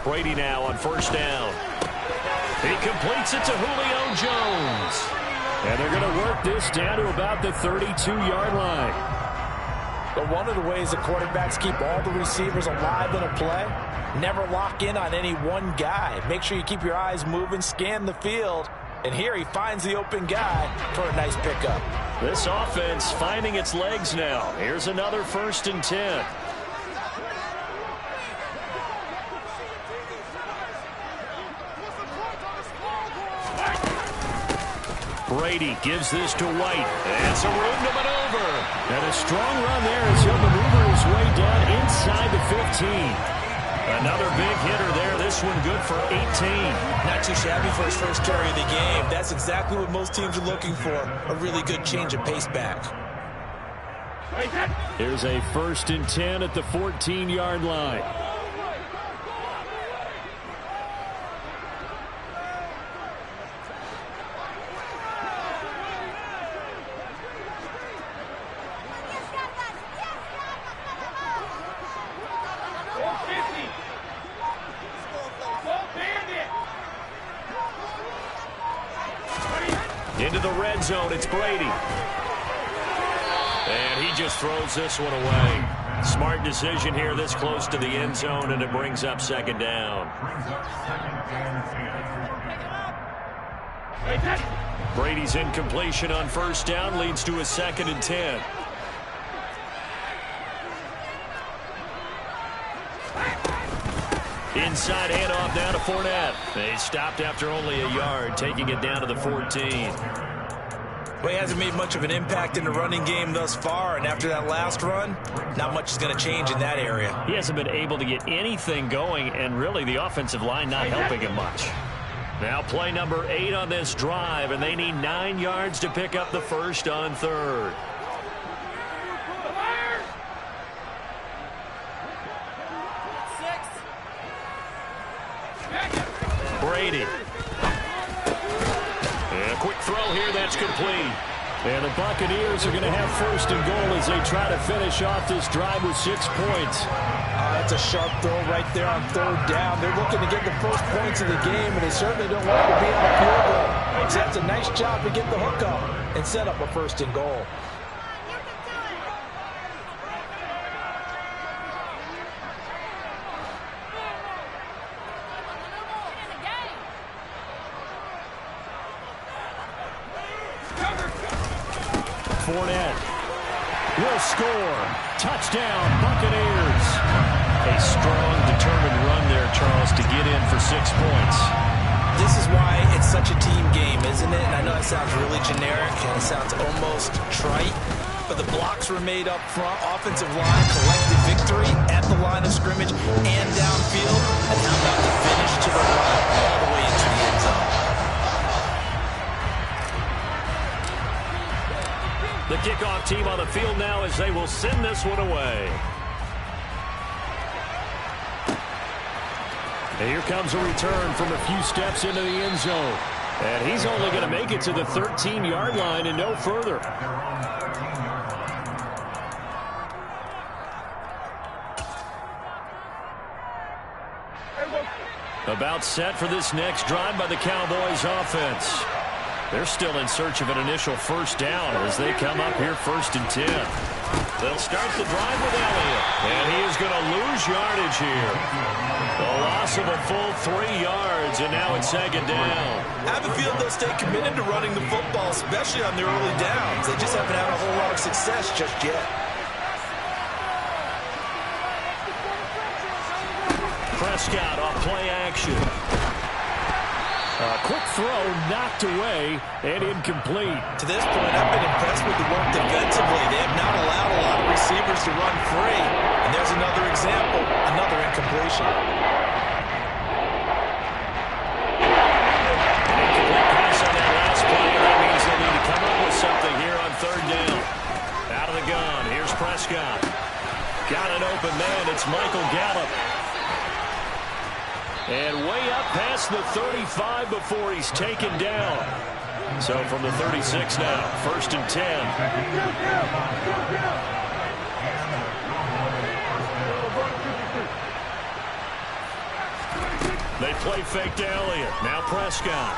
Brady now on first down. He completes it to Julio Jones. And they're going to work this down to about the 32-yard line. But one of the ways the quarterbacks keep all the receivers alive in a play, never lock in on any one guy. Make sure you keep your eyes moving, scan the field. And here he finds the open guy for a nice pickup. This offense finding its legs now. Here's another 1st and 10. Brady gives this to White. And some room to maneuver. And a strong run there as he'll maneuver his way down inside the 15. Another big hitter there. This one good for 18. Not too shabby for his first carry of the game. That's exactly what most teams are looking for. A really good change of pace back. Here's a 1st and 10 at the 14-yard line. Into the red zone, it's Brady. And he just throws this one away. Smart decision here this close to the end zone, and it brings up 2nd down. Brady's incompletion on 1st down leads to a 2nd and 10. Inside handoff down to Fournette. They stopped after only a yard, taking it down to the 14. Well, he hasn't made much of an impact in the running game thus far, and after that last run, not much is going to change in that area. He hasn't been able to get anything going, and really the offensive line not helping him much. Now play number 8 on this drive, and they need 9 yards to pick up the first on 3rd. Brady. And a quick throw here, that's complete. And the Buccaneers are going to have 1st and goal as they try to finish off this drive with 6 points. That's a sharp throw right there on 3rd down. They're looking to get the first points of the game, and they certainly don't want to be on a field goal. So that's a nice job to get the hook up and set up a 1st and goal. Fournette will score. Touchdown, Buccaneers. A strong, determined run there, Charles, to get in for 6 points. This is why it's such a team game, isn't it? And I know it sounds really generic and it sounds almost trite, but the blocks were made up front. Offensive line collected victory at the line of scrimmage and downfield. And how about the finish to the run all the way into the end zone? The kickoff team on the field now as they will send this one away. And here comes a return from a few steps into the end zone. And he's only going to make it to the 13-yard line and no further. About set for this next drive by the Cowboys offense. They're still in search of an initial first down as they come up here 1st and 10. They'll start the drive with Elliott, and he is going to lose yardage here. A loss of a full 3 yards, and now it's 2nd down. I have a feeling they'll stay committed to running the football, especially on their early downs. They just haven't had a whole lot of success just yet. Prescott off play action. A quick throw knocked away and incomplete. To this point, I've been impressed with the work defensively. They have not allowed a lot of receivers to run free. And there's another example, another incompletion. An incomplete pass on that last play. That means they need to come up with something here on 3rd down. Out of the gun. Here's Prescott. Got an open man. It's Michael Gallup. And way up past the 35 before he's taken down. So from the 36 now, 1st and 10. They play fake to Elliott. Now Prescott.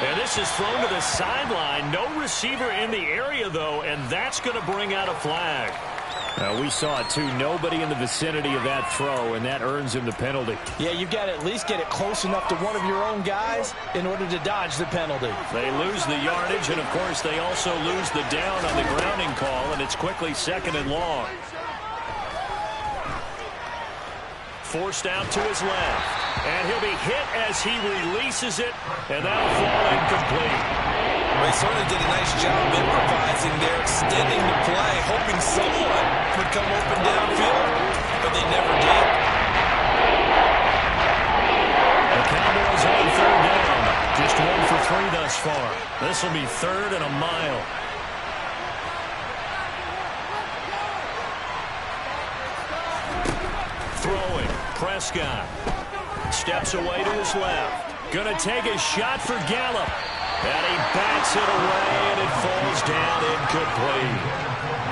And this is thrown to the sideline. No receiver in the area, though, and that's going to bring out a flag. We saw it, too. Nobody in the vicinity of that throw, and that earns him the penalty. Yeah, you've got to at least get it close enough to one of your own guys in order to dodge the penalty. They lose the yardage, and, of course, they also lose the down on the grounding call, and it's quickly 2nd and long. Forced out to his left, and he'll be hit as he releases it, and that'll fall incomplete. They certainly did a nice job improvising there, extending the play, hoping someone would come open downfield, but they never did. The Cowboys on 3rd down. Just 1 for 3 thus far. This will be 3rd and a mile. Throwing. Prescott. Steps away to his left. Gonna take a shot for Gallup. And he bats it away, and it falls down incomplete.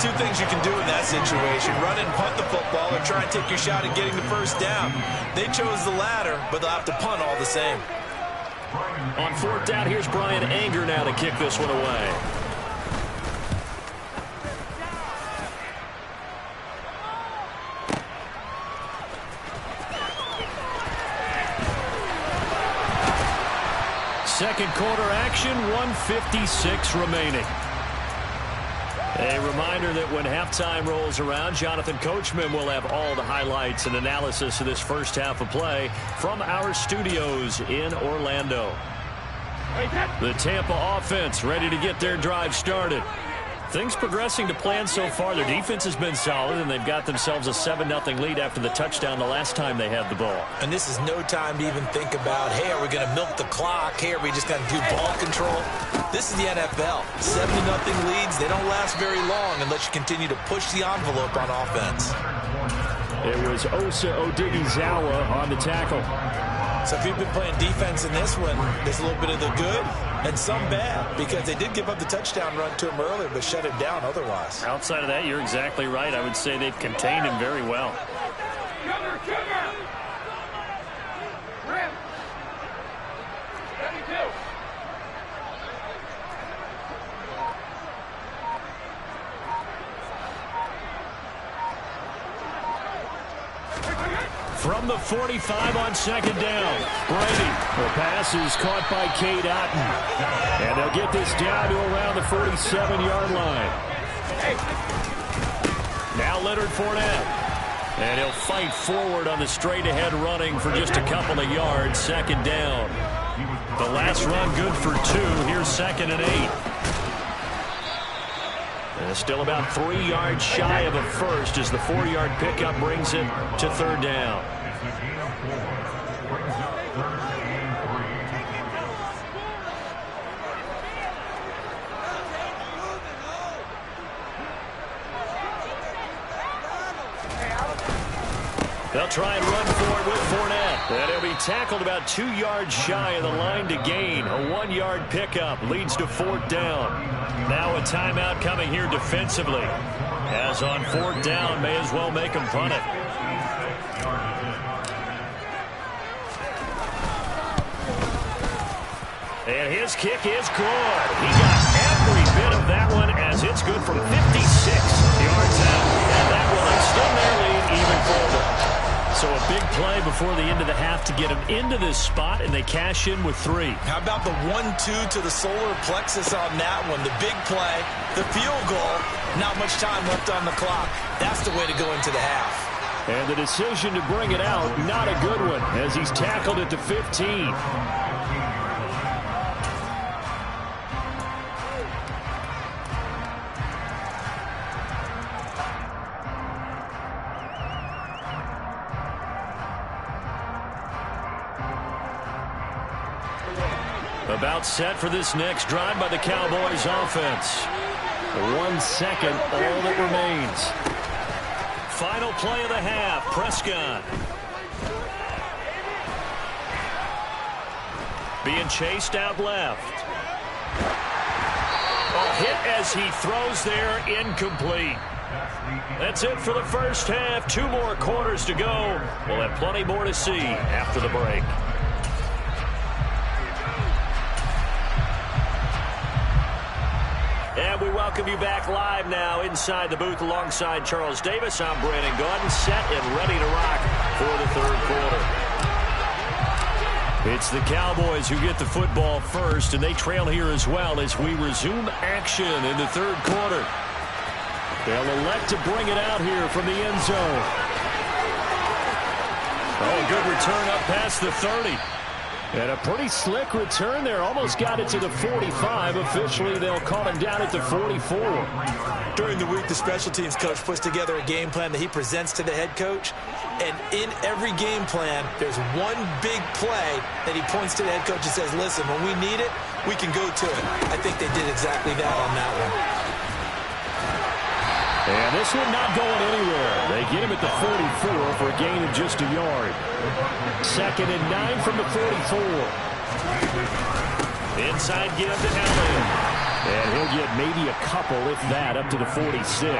2 things you can do in that situation. Run and punt the football or try and take your shot at getting the first down. They chose the latter, but they'll have to punt all the same. On 4th down, here's Brian Anger now to kick this one away. Second quarter action, 1:56 remaining. A reminder that when halftime rolls around, Jonathan Coachman will have all the highlights and analysis of this first half of play from our studios in Orlando. The Tampa offense ready to get their drive started. Things progressing to plan so far. Their defense has been solid, and they've got themselves a 7-0 lead after the touchdown the last time they had the ball. And this is no time to even think about, hey, are we going to milk the clock? Hey, are we just going to do ball control? This is the NFL. 7-0 leads, they don't last very long unless you continue to push the envelope on offense. It was Osa Odighizuwa on the tackle. So if you've been playing defense in this one, there's a little bit of the good and some bad, because they did give up the touchdown run to him earlier, but shut him down otherwise. Outside of that, you're exactly right. I would say they've contained him very well. From the 45 on 2nd down, Brady. The pass is caught by Cade Otton. And they'll get this down to around the 47-yard line. Now Leonard Fournette. And he'll fight forward on the straight-ahead running for just a couple of yards. 2nd down. The last run good for 2. Here's 2nd and 8. And still about 3 yards shy of a first as the 4-yard pickup brings it to 3rd down. They'll try and run for it with Fournette. And he'll be tackled about 2 yards shy of the line to gain. A 1-yard pickup leads to 4th down. Now a timeout coming here defensively. As on 4th down, may as well make them punt it. And his kick is good. He got every bit of that one as it's good from 56 yards out. And that will extend their lead even further. So a big play before the end of the half to get them into this spot, and they cash in with 3. How about the 1-2 to the solar plexus on that one? The big play, the field goal, not much time left on the clock. That's the way to go into the half. And the decision to bring it out, not a good one, as he's tackled at the 15. About set for this next drive by the Cowboys offense. 1 second, all that remains. Final play of the half, Prescott. Being chased out left. A hit as he throws there, incomplete. That's it for the first half. 2 more quarters to go. We'll have plenty more to see after the break. And we welcome you back live now inside the booth alongside Charles Davis. I'm Brandon Gaudin, set and ready to rock for the third quarter. It's the Cowboys who get the football first, and they trail here as well as we resume action in the third quarter. They'll elect to bring it out here from the end zone. Oh, good return up past the 30. And a pretty slick return there. Almost got it to the 45. Officially, they'll call him down at the 44. During the week, the special teams coach puts together a game plan that he presents to the head coach. And in every game plan, there's one big play that he points to the head coach and says, listen, when we need it, we can go to it. I think they did exactly that on that one. And this one not going anywhere. They get him at the 44 for a gain of just a yard. 2nd and 9 from the 44. Inside give to Elliott. And he'll get maybe a couple, if that, up to the 46. This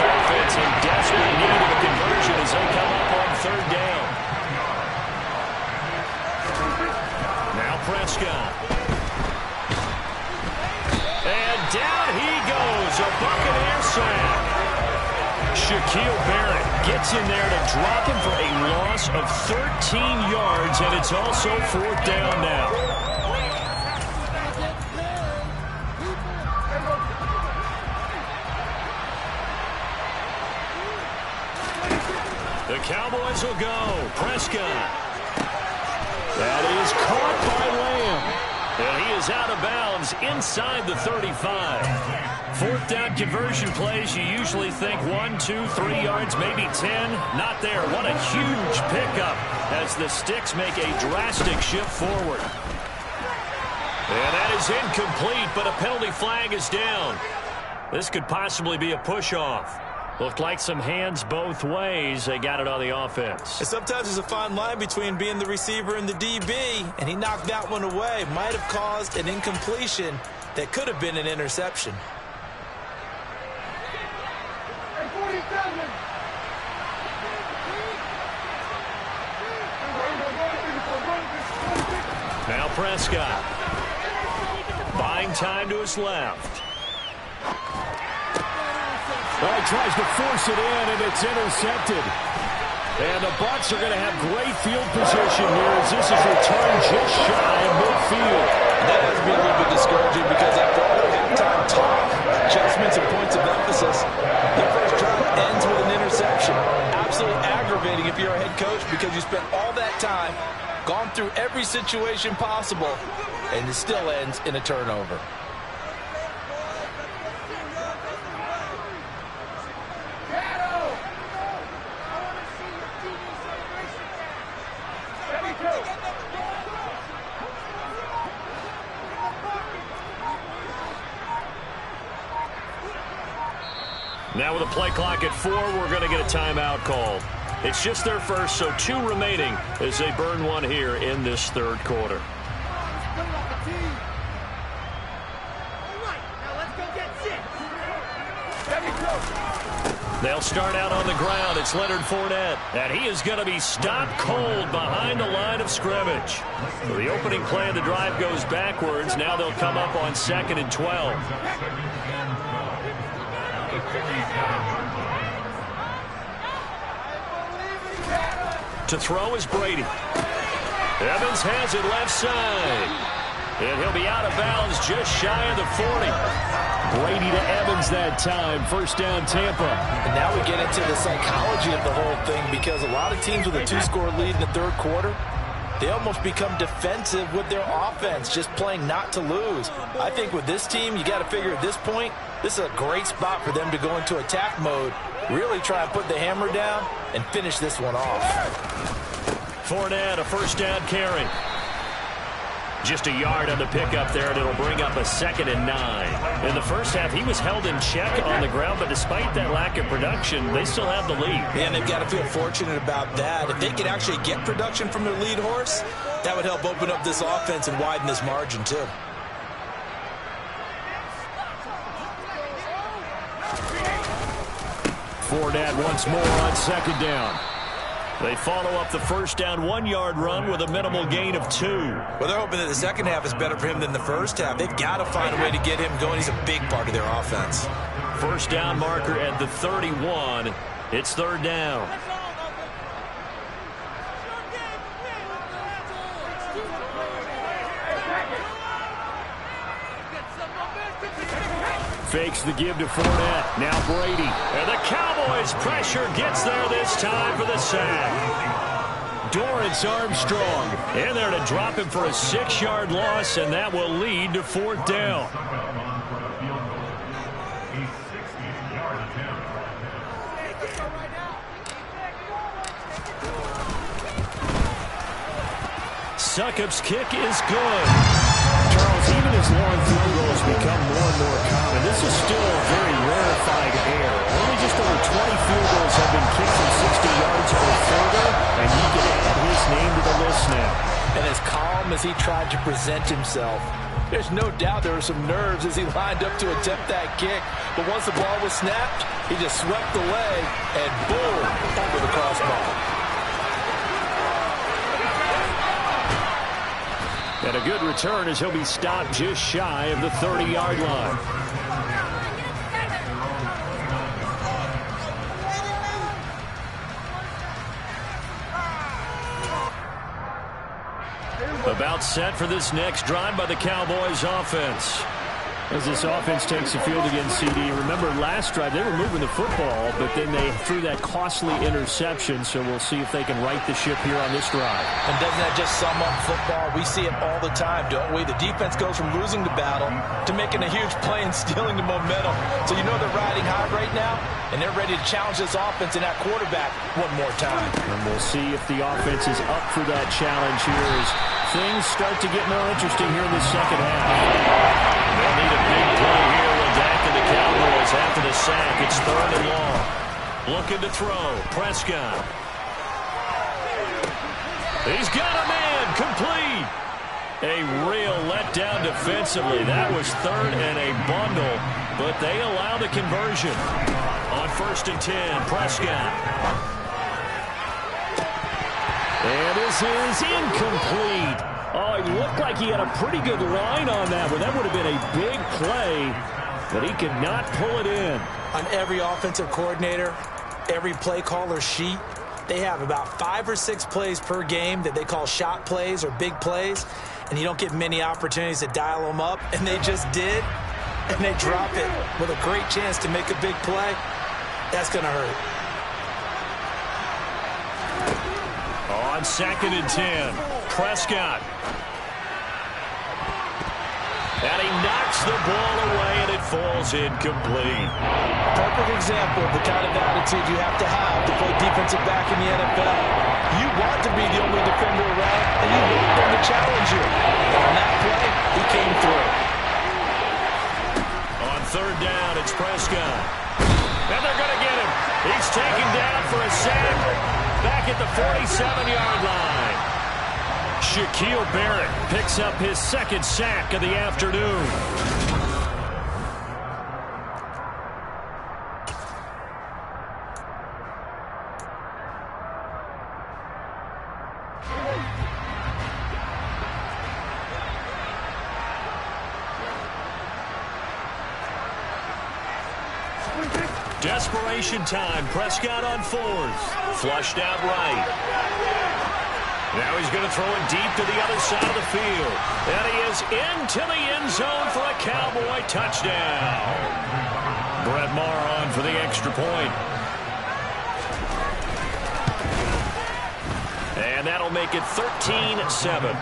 offense in desperate need of a conversion as they come up on 3rd down. Now Prescott. And down he goes, a Buccaneer sack. Shaquille Barrett gets in there to drop him for a loss of 13 yards, and it's also 4th down now. The Cowboys will go. Prescott. That is caught by Lamb. And he is out of bounds inside the 35. 4th down conversion plays, you usually think 1, 2, 3 yards, maybe 10. Not there. What a huge pickup as the Sticks make a drastic shift forward. And that is incomplete, but a penalty flag is down. This could possibly be a push-off. Looked like some hands both ways. They got it on the offense. And sometimes there's a fine line between being the receiver and the DB, and he knocked that one away. Might have caused an incompletion that could have been an interception. Now Prescott. Buying time to his left. Well, he tries to force it in, and it's intercepted. And the Bucs are going to have great field position here as this is returned just shy of midfield. That has to be a little bit discouraging because after all the halftime talk, adjustments and points of emphasis, the first drive ends with an interception. Absolutely aggravating if you're a head coach because you spent all that time, gone through every situation possible, and it still ends in a turnover. Now with a play clock at 4, we're going to get a timeout called. It's just their first, so 2 remaining as they burn one here in this third quarter. They'll start out on the ground. It's Leonard Fournette. And he is going to be stopped cold behind the line of scrimmage. So the opening play of the drive goes backwards. Now they'll come up on 2nd and 12. To throw is Brady. Evans has it left side. And he'll be out of bounds just shy of the 40. Brady to Evans that time. First down, Tampa. And now we get into the psychology of the whole thing, because a lot of teams with a 2-score lead in the third quarter, they almost become defensive with their offense, just playing not to lose. I think with this team, you got to figure at this point, this is a great spot for them to go into attack mode, really try and put the hammer down and finish this one off. Fournette, a first down carry. Just a yard on the pickup there, and it'll bring up a 2nd and 9. In the first half, he was held in check on the ground, but despite that lack of production, they still have the lead. Yeah, and they've got to feel fortunate about that. If they could actually get production from their lead horse, that would help open up this offense and widen this margin, too. Fournette once more on 2nd down. They follow up the first down 1-yard run with a minimal gain of 2. Well, they're hoping that the second half is better for him than the first half. They've got to find a way to get him going. He's a big part of their offense. First down marker at the 31. It's 3rd down. Fakes the give to Fournette. Now Brady. And the Cowboys pressure gets there this time for the sack. Dorrance Armstrong In there to drop him for a 6-yard loss, and that will lead to 4th down. Succop's kick is good. Charles, even as long field goals become more and more common, this is still a very rarefied air. Only just over 20 field goals have been kicked from 60 yards or further, and you can add his name to the list now. And as calm as he tried to present himself, there's no doubt there were some nerves as he lined up to attempt that kick. But once the ball was snapped, he just swept the leg and boom, over the crossbar. And a good return as he'll be stopped just shy of the 30-yard line. About set for this next drive by the Cowboys offense. As this offense takes the field against CD, remember last drive they were moving the football, but then they threw that costly interception, so we'll see if they can right the ship here on this drive. And doesn't that just sum up football? We see it all the time, don't we? The defense goes from losing the battle to making a huge play and stealing the momentum. So you know they're riding high right now, and they're ready to challenge this offense and that quarterback one more time. And we'll see if the offense is up for that challenge here as things start to get more interesting here in the second half. They'll need a big play here with Dak and the Cowboys after the sack. It's 3rd and long. Looking to throw. Prescott. He's got a man. Complete. A real letdown defensively. That was 3rd and a bundle, but they allow the conversion. On 1st and 10, Prescott. And this is incomplete. Oh, he looked like he had a pretty good line on that one. That would have been a big play, but he could not pull it in. On every offensive coordinator, every play caller sheet, they have about 5 or 6 plays per game that they call shot plays or big plays, and you don't get many opportunities to dial them up, and they just did, and they drop it with a great chance to make a big play. That's going to hurt. On 2nd and 10, Prescott. And he knocks the ball away, and it falls incomplete. Perfect example of the kind of attitude you have to play defensive back in the NFL. You want to be the only defender around, and you want them to challenge you. And on that play, he came through. On 3rd down, it's Prescott. And they're going to get him. He's taken down for a sack back at the 47-yard line. Shaquille Barrett picks up his 2nd sack of the afternoon. Desperation time. Prescott on fourth. Flushed out right. Now he's going to throw it deep to the other side of the field. And he is into the end zone for a Cowboy touchdown. Brett Maher on for the extra point. And that'll make it 13-7.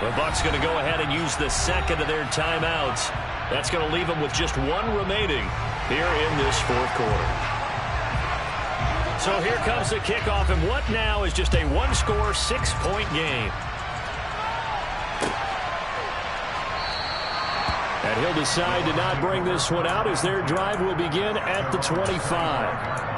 The Bucs going to go ahead and use the second of their timeouts. That's going to leave them with just one remaining here in this fourth quarter. So here comes the kickoff, and what now is just a one-score, 6-point game. And he'll decide to not bring this one out as their drive will begin at the 25.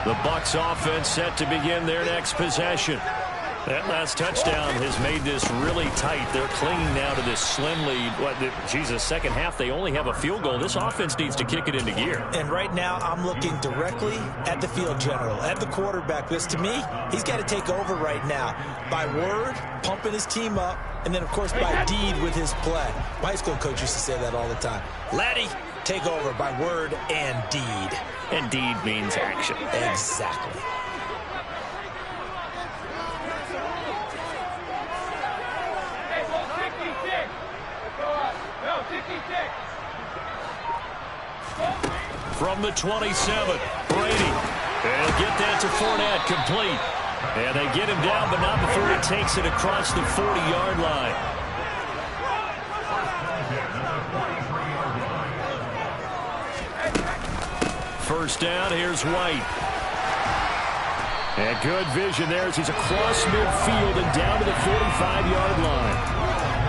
The Bucs offense set to begin their next possession. That last touchdown has made this really tight. They're clinging now to this slim lead. Second half, they only have a field goal. This offense needs to kick it into gear. And right now, I'm looking directly at the field general, at the quarterback, because to me, he's got to take over right now. By word, pumping his team up, and then, of course, by deed with his play. My high school coach used to say that all the time. Laddie, take over by word and deed. And deed means action. Exactly. From the 27, Brady. They'll get that to Fournette, complete. And they get him down, but not before he takes it across the 40-yard line. First down, here's White. And good vision there as he's across midfield and down to the 45-yard line.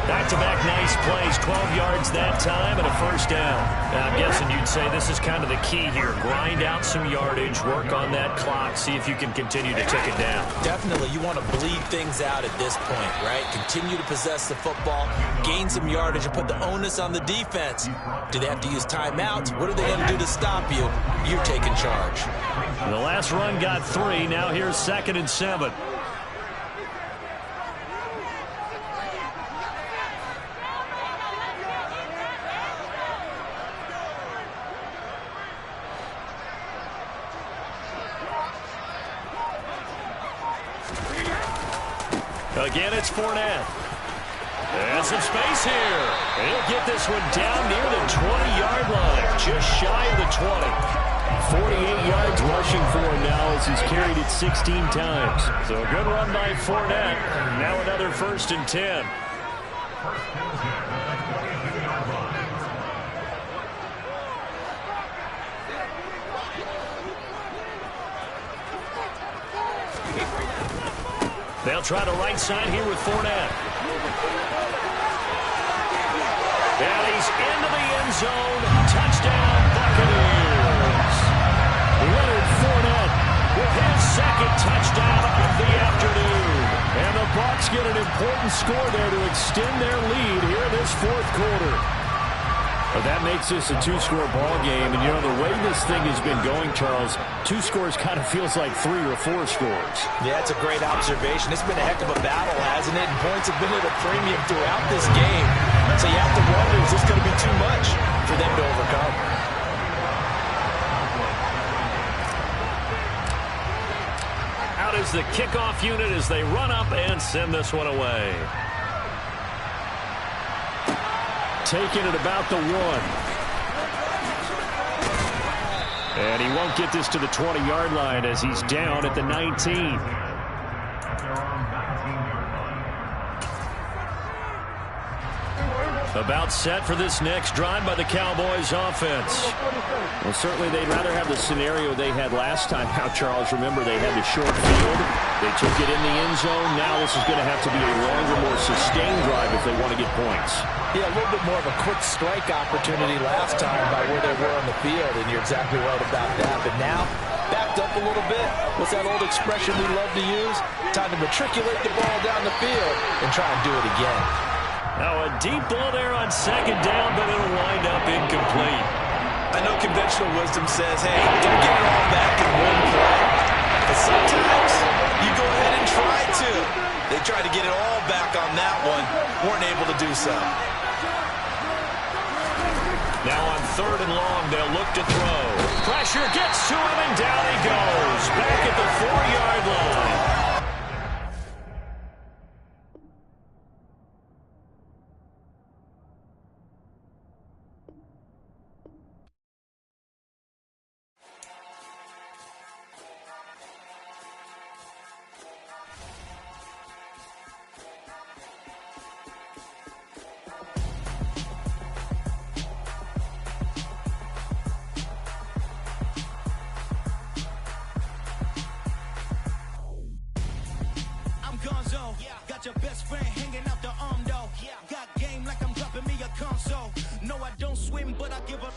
Back-to-back nice plays, 12 yards that time and a first down. Now, I'm guessing you'd say this is kind of the key here. Grind out some yardage, work on that clock, see if you can continue to tick it down. Definitely, you want to bleed things out at this point, right? Continue to possess the football, gain some yardage, and put the onus on the defense. Do they have to use timeouts? What are they going to do to stop you? You're taking charge. The last run got 3. Now here's 2nd and 7. Again, it's Fournette. And some space here. He'll get this one down near the 20-yard line, just shy of the 20. 48 yards rushing for him now as he's carried it 16 times. So a good run by Fournette. Now another 1st and 10. They'll try the right side here with Fournette. And he's into the end zone. Touchdown, Buccaneers. Leonard Fournette with his 2nd touchdown of the afternoon. And the Bucs get an important score there to extend their lead here in this 4th quarter. But that makes this a 2-score ball game. And, you know, the way this thing has been going, Charles, 2 scores kind of feels like 3 or 4 scores. Yeah, it's a great observation. It's been a heck of a battle, hasn't it? And points have been at a premium throughout this game. So you have to wonder, is this going to be too much for them to overcome? Out is the kickoff unit as they run up and send this one away. Taking it about the 1. And he won't get this to the 20-yard line as he's down at the 19. About set for this next drive by the Cowboys offense. Well, certainly they'd rather have the scenario they had last time. Now, Charles, remember they had the short field. They took it in the end zone. Now this is going to have to be a longer, more sustained drive if they want to get points. Yeah, a little bit more of a quick strike opportunity last time by where they were on the field, and you're exactly right about that. But now, backed up a little bit. What's that old expression we love to use? Time to matriculate the ball down the field and try and do it again. Now a deep ball there on 2nd down, but it'll wind up incomplete. I know conventional wisdom says, hey, don't get it all back in one play. But sometimes you go ahead and try to. They tried to get it all back on that one. Weren't able to do so. Now on 3rd and long, they'll look to throw. Pressure gets to him, and down he goes. Back at the 4-yard line. Your best friend hanging out the arm though. Got game like I'm dropping me a console. No, I don't swim, but I give a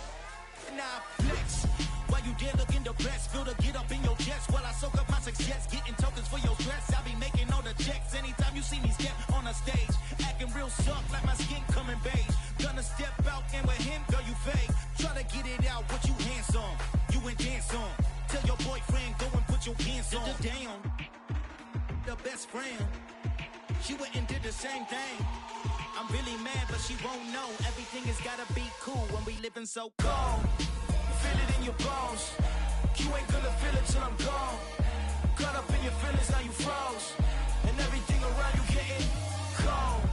now flex. While you there looking depressed, feel the get up in your chest while I soak up my success. Getting tokens for your stress. I be making all the checks anytime you see me step on a stage. Acting real soft like my skin coming beige. Gonna step out and with him, girl, you fake. Try to get it out, but you handsome. You ain't dance on. Tell your boyfriend, go and put your pants on. Down. The best friend. She went and did the same thing. I'm really mad, but she won't know. Everything has gotta be cool when we living so cold. Feel it in your bones. You ain't gonna feel it till I'm gone. Caught up in your feelings, now you froze. And everything around you getting cold.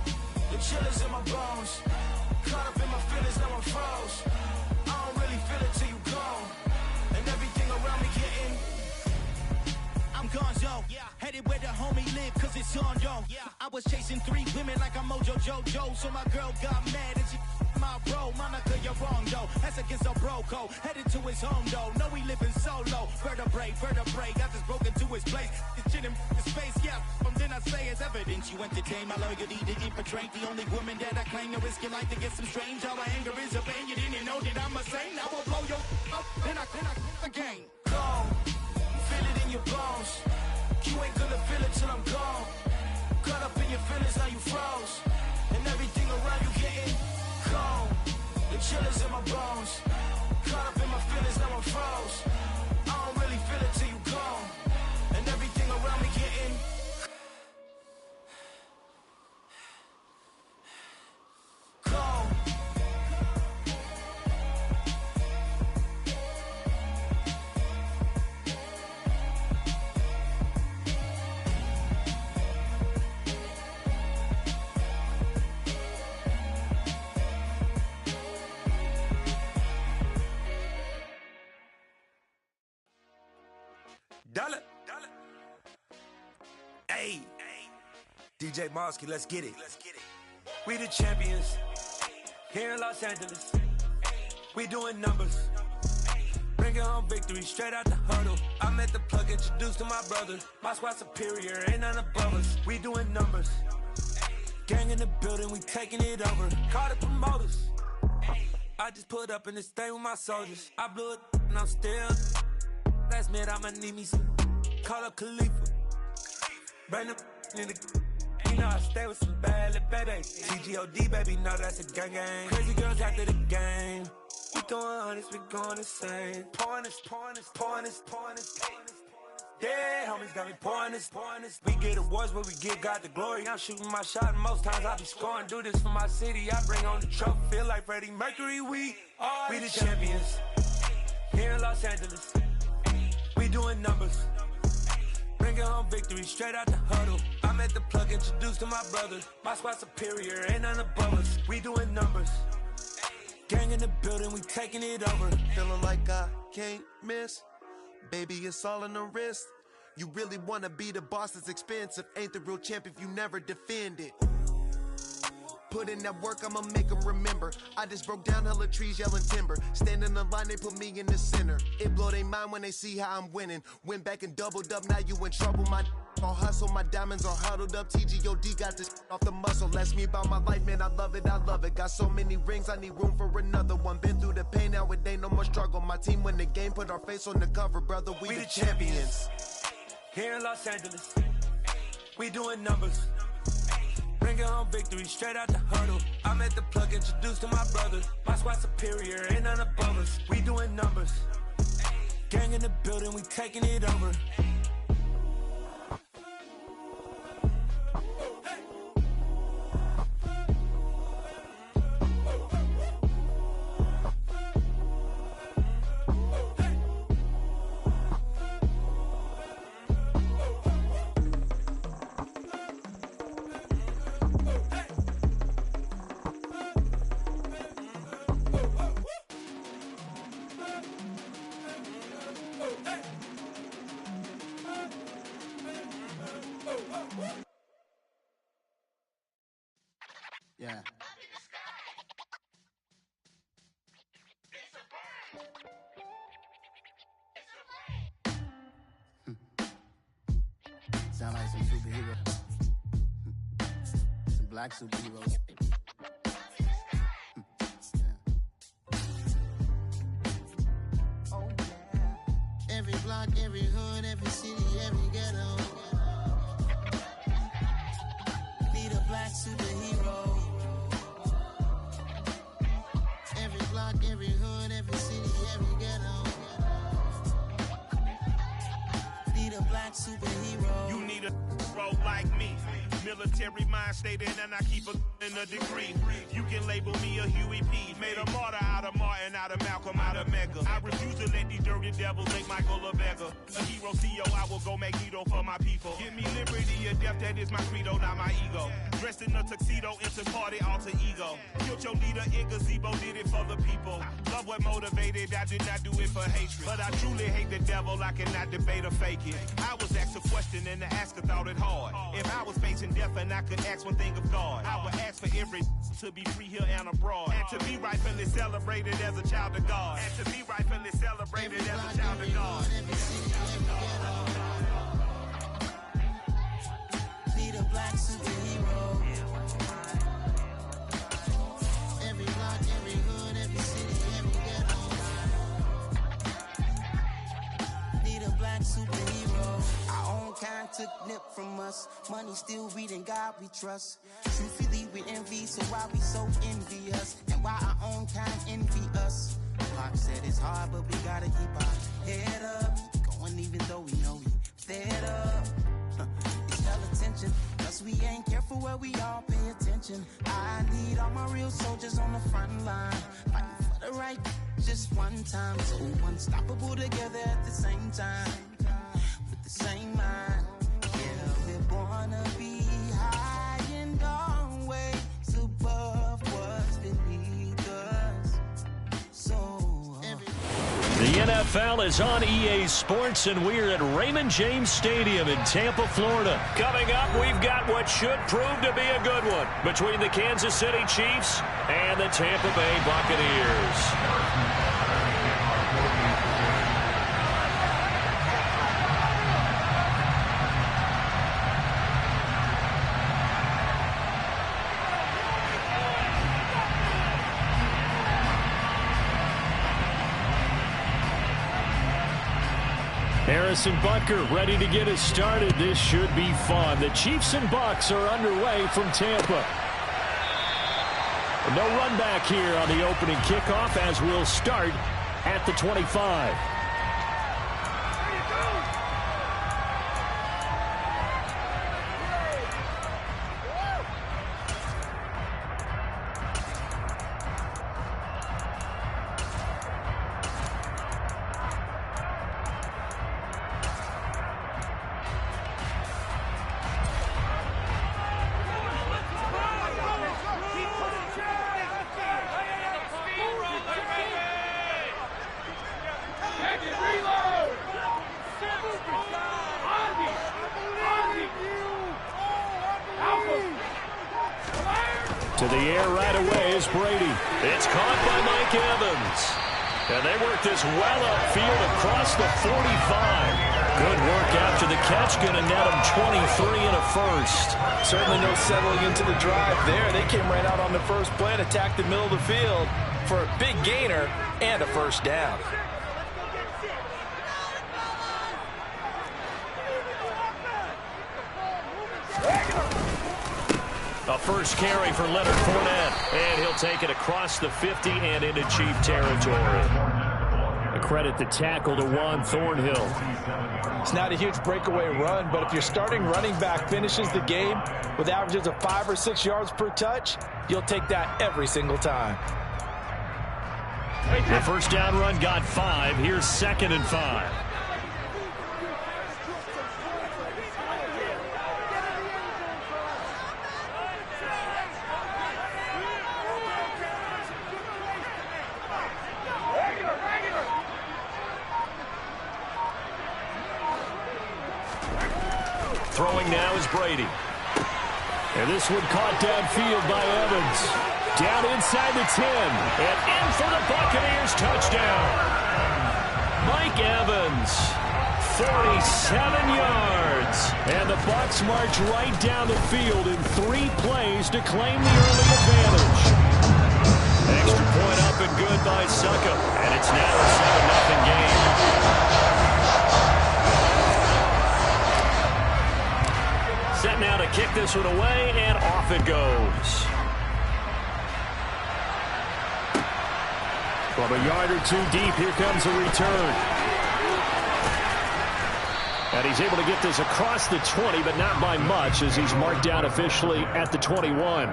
The chillers in my bones. Caught up in my feelings, now I'm froze. I don't really feel it till you gone. And everything around me getting I'm gonzo, headed where the homie live, cause it's on, yo. I was chasing 3 women like I'm Mojo Jojo, so my girl got mad and she my bro. Monica, you're wrong, though. That's against a bro code. Headed to his home, though. No, we living solo. Vertebrae, I just broke into his place. This shit in his face, yeah. From then I say it's evidence. You entertain my loyalty to infiltrate. The only woman that I claim to risk your life to get some strange. All my anger is a pain. You didn't know that I'm a saint. I will blow your up. Then I again. Gone. Feel it in your bones. You ain't gonna feel it till I'm gone. Caught up in your feelings, now you froze. And everything around you getting cold. The chillers in my bones. Caught up in my feelings, now I'm froze. I don't really feel it till you gone. And everything around me getting cold. Dollar. Hey, DJ Mosky, let's get it. We the champions here in Los Angeles. We doing numbers. Bringing home victory straight out the huddle. I met the plug, introduced to my brother. My squad superior, ain't none above us. We doing numbers. Gang in the building, we taking it over. Call the promoters. I just put up in this thing with my soldiers. I blew it and I'm still. Last minute, I'ma need me some. Call up Khalifa. Bring them in the. You know I stay with some bad little baby. TGOD, baby, know that's a gang gang. Crazy girls after the game. We throwing hundreds, we going insane. Pouring this. Yeah, homies got me pouring this. We get awards, but we give God the glory. I'm shooting my shot, and most times I be scoring. Do this for my city, I bring on the trophy. Feel like Freddie Mercury, we the champions. Here in Los Angeles. We doing numbers. Bringing home victory straight out the huddle. I met the plug, introduced to my brother. My squad superior, ain't none above us. We doing numbers. Gang in the building, we taking it over. Feeling like I can't miss. Baby, it's all in the wrist. You really wanna be the boss, it's expensive. Ain't the real champ if you never defend it. Put in that work, I'ma make them remember. I just broke down hella trees, yelling timber. Standing in the line, they put me in the center. It blow they mind when they see how I'm winning. Went back and doubled up, now you in trouble. My all hustle, my diamonds are huddled up. TGOD got this off the muscle. Ask me about my life, man, I love it. Got so many rings, I need room for another one. Been through the pain, now it ain't no more struggle. My team win the game, put our face on the cover, brother. We the champions. Here in Los Angeles, we doing numbers. Bringing Bring it home victory, straight out the huddle. I'm at the plug, introduced to my brother. My squad superior, ain't none above us. We doing numbers. Gang in the building, we taking it over. Yeah. Sound like some superheroes. Some black superheroes. Oh, yeah. Every block, every hood, every city, every ghetto. Need a black superhero. Every block, every hood, every city, every ghetto. Need a black superhero. You need a bro like me. Military mind stated, and I keep in a degree. You can label me a Huey P. Made a martyr out of Martin, out of Malcolm, out of Mega. I refuse to let these dirty devils make Michael a beggar. A hero CEO, I will go Magneto for my people. Give me liberty or death, that is my credo, not my ego. Dressed in a tuxedo, into party, alter ego. Killed your leader in gazebo, did it for the people. Love what motivated, I did not do it for hatred. But I truly hate the devil, I cannot debate or fake it. I was asked a question and the asker thought it hard. If I was facing death and I could ask one thing of God, I would ask for every to be free here and abroad. And to be rightfully celebrated as a child of God. And to be rightfully celebrated as a child of God. Need a black superhero. Every block, every hood, every city, every ghetto. Need a black superhero. Our own kind took nip from us. Money still reading God we trust. Truthfully we envy, so why we so envious? And why our own kind envy us? Pac said it's hard, but we gotta keep our head up. Going even though we know we fed up. It's hell attention, cause we ain't careful where we all pay attention. I need all my real soldiers on the front line, fighting for the right just one time. So unstoppable together at the same time, with the same mind. Yeah, we're born to be high and always above what's beneath us. So The NFL is on EA Sports, and we're at Raymond James Stadium in Tampa, Florida. Coming up, we've got what should prove to be a good one between the Kansas City Chiefs and the Tampa Bay Buccaneers. Harrison Butker ready to get us started. This should be fun. The Chiefs and Bucs are underway from Tampa. No run back here on the opening kickoff as we'll start at the 25. To the air right away is Brady. It's caught by Mike Evans. And they work this well upfield across the 45. Good work after the catch. Going to net them 23 and a first. Certainly no settling into the drive there. They came right out on the first play and attacked the middle of the field for a big gainer and a first down. A first carry for Leonard Fournette, and he'll take it across the 50 and into Chief territory. A credit the tackle to Juan Thornhill. It's not a huge breakaway run, but if your starting running back finishes the game with averages of 5 or 6 yards per touch, you'll take that every single time. The first down run got 5. Here's 2nd and 5. Throwing now is Brady. And this one caught downfield by Evans. Down inside the 10. And in for the Buccaneers touchdown. Mike Evans, 47 yards. And the Bucs march right down the field in 3 plays to claim the early advantage. Extra point up and good by Succop. And it's now a 7-0 game. Set now to kick this one away, and off it goes. From a yard or 2 deep, here comes a return. And he's able to get this across the 20, but not by much, as he's marked down officially at the 21.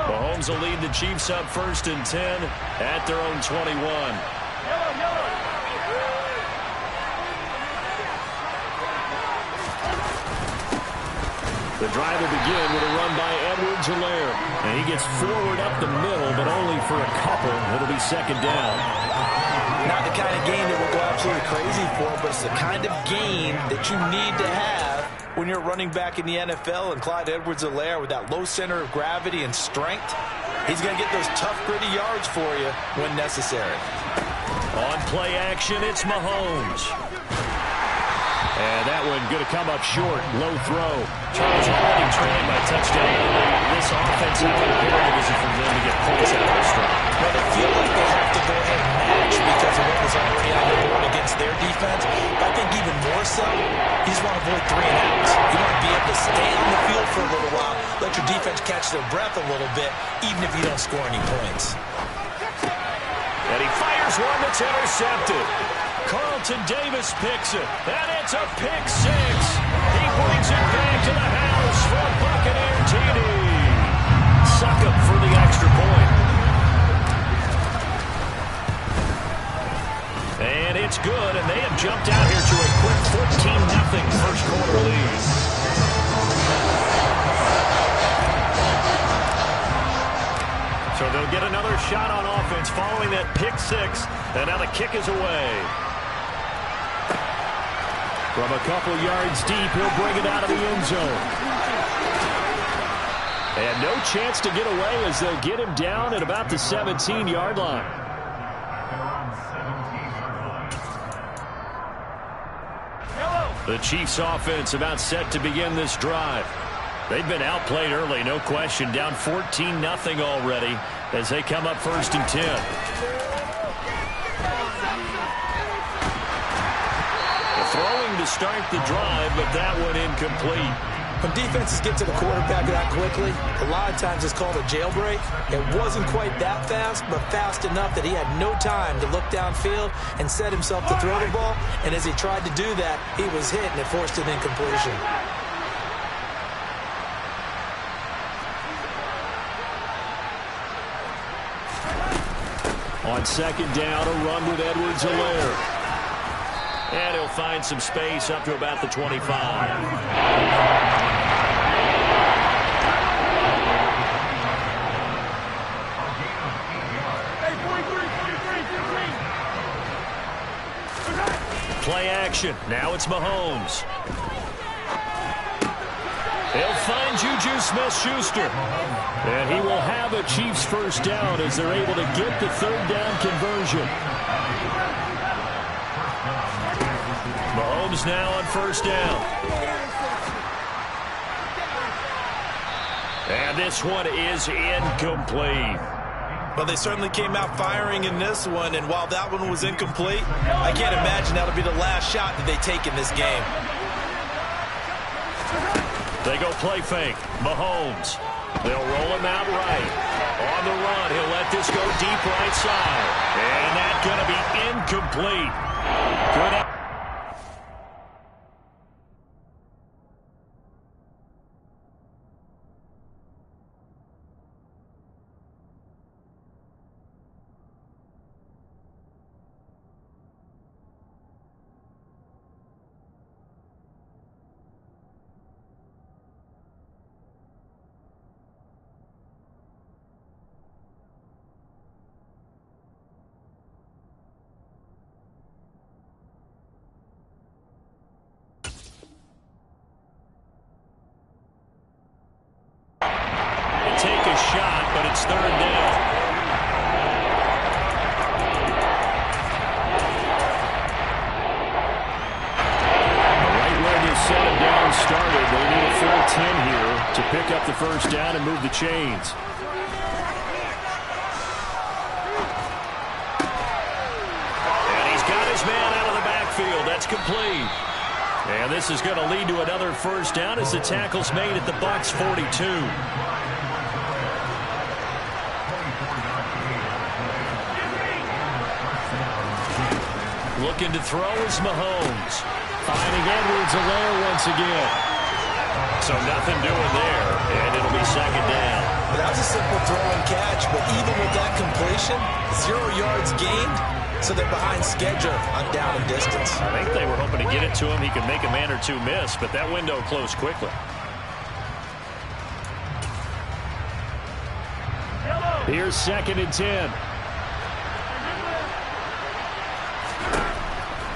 Mahomes will lead the Chiefs up 1st and 10 at their own 21. The drive will begin with a run by Edwards-Helaire. And he gets forward up the middle, but only for a couple. It'll be 2nd down. Not the kind of game that we'll go absolutely crazy for, but it's the kind of game that you need to have when you're running back in the NFL. And Clyde Edwards-Helaire, with that low center of gravity and strength, he's going to get those tough, gritty yards for you when necessary. On play action, it's Mahomes. And that one going to come up short. Low throw. Charles already trained by touchdown early. This offense, how imperative is it for them to get points out of this drive? Well, they feel like they have to go ahead and match because of what was already on the board against their defense. But I think even more so, you just want to avoid 3 and outs. You want to be able to stay on the field for a little while, let your defense catch their breath a little bit, even if you don't score any points. And he fires one that's intercepted. Carlton Davis picks it, and it's a pick 6. He brings it back to the house for a Buccaneer TD. Succop for the extra point. And it's good, and they have jumped out here to a quick 14-0 first quarter lead. So they'll get another shot on offense following that pick 6, and now the kick is away. From a couple yards deep, he'll bring it out of the end zone. And no chance to get away as they'll get him down at about the 17-yard line. The Chiefs offense about set to begin this drive. They've been outplayed early, no question. Down 14-0 already as they come up 1st and 10. Throwing to start the drive, but that one incomplete. When defenses get to the quarterback that quickly, a lot of times it's called a jailbreak. It wasn't quite that fast, but fast enough that he had no time to look downfield and set himself to throw the ball. And as he tried to do that, he was hit, and it forced an incompletion. On 2nd down, a run with Edwards-Helaire. And he'll find some space up to about the 25. Play action. Now it's Mahomes. They'll find Juju Smith-Schuster. And he will have a Chiefs first down as they're able to get the 3rd down conversion. Mahomes now on 1st down. And this one is incomplete. Well, they certainly came out firing in this one, and while that one was incomplete, I can't imagine that'll be the last shot that they take in this game. They go play fake. Mahomes. They'll roll him out right. On the run, he'll let this go deep right side. And that's going to be incomplete. Good. Take a shot, but it's third down. Right where this set of down started, they need a full 10 here to pick up the first down and move the chains. And he's got his man out of the backfield. That's complete. And this is going to lead to another first down as the tackle's made at the Bucs 42. Looking to throw is Mahomes. Finding Edwards-Helaire once again. So nothing doing there, and it'll be second down. That was a simple throw and catch, but even with that completion, 0 yards gained, so they're behind schedule on down and distance. I think they were hoping to get it to him. He could make a man or two miss, but that window closed quickly. Here's second and 10.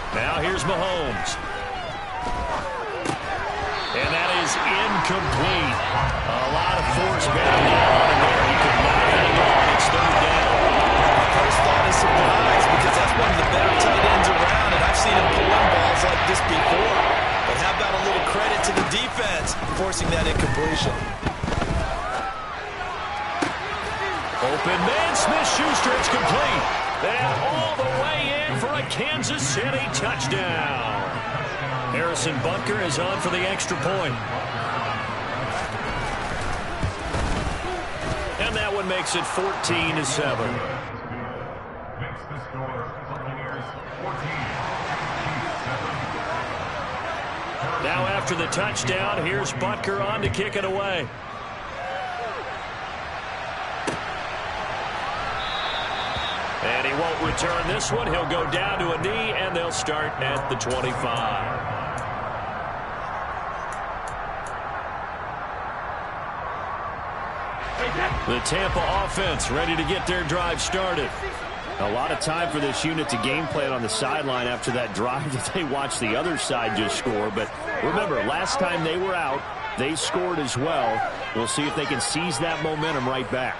Now here's Mahomes. And that is incomplete. A lot of force bearing down on him there. He could not hang on. It's third down. First thought is surprise because that's one of the better tight ends around, and I've seen him pull in balls like this before. But how about a little credit to the defense forcing that incompletion? Open man, Smith-Schuster, it's complete. And all the way in for a Kansas City touchdown. Harrison Butker is on for the extra point. And that one makes it 14-7. Now after the touchdown, here's Butker on to kick it away. And he won't return this one. He'll go down to a knee, and they'll start at the 25. The Tampa offense ready to get their drive started. A lot of time for this unit to game plan on the sideline after that drive that they watched the other side just score. But remember, last time they were out, they scored as well. We'll see if they can seize that momentum right back.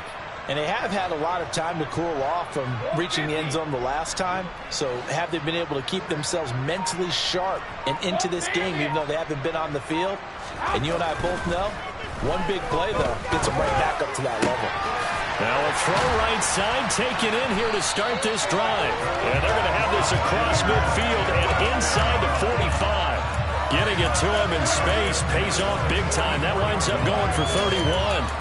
And they have had a lot of time to cool off from reaching the end zone the last time. So have they been able to keep themselves mentally sharp and into this game, even though they haven't been on the field? And you and I both know, one big play, though, gets them right back up to that level. Now a throw right side taken in here to start this drive. And they're going to have this across midfield and inside the 45. Getting it to him in space pays off big time. That winds up going for 31.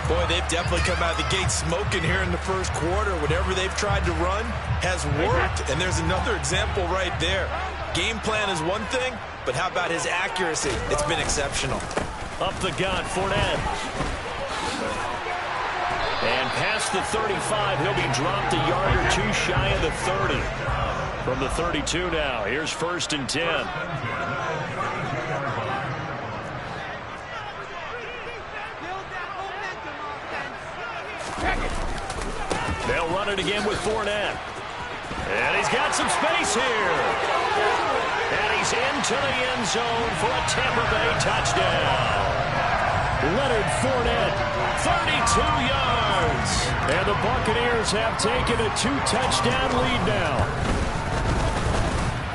Boy, they've definitely come out of the gate smoking here in the first quarter. Whatever they've tried to run has worked. And there's another example right there. Game plan is one thing, but how about his accuracy? It's been exceptional. Up the gut, Fournette. And past the 35, he'll be dropped a yard or two shy of the 30. From the 32 now, here's first and 10. They'll run it again with Fournette. And he's got some space here. And he's into the end zone for a Tampa Bay touchdown. Leonard Fournette, 32 yards. And the Buccaneers have taken a 2-touchdown lead now.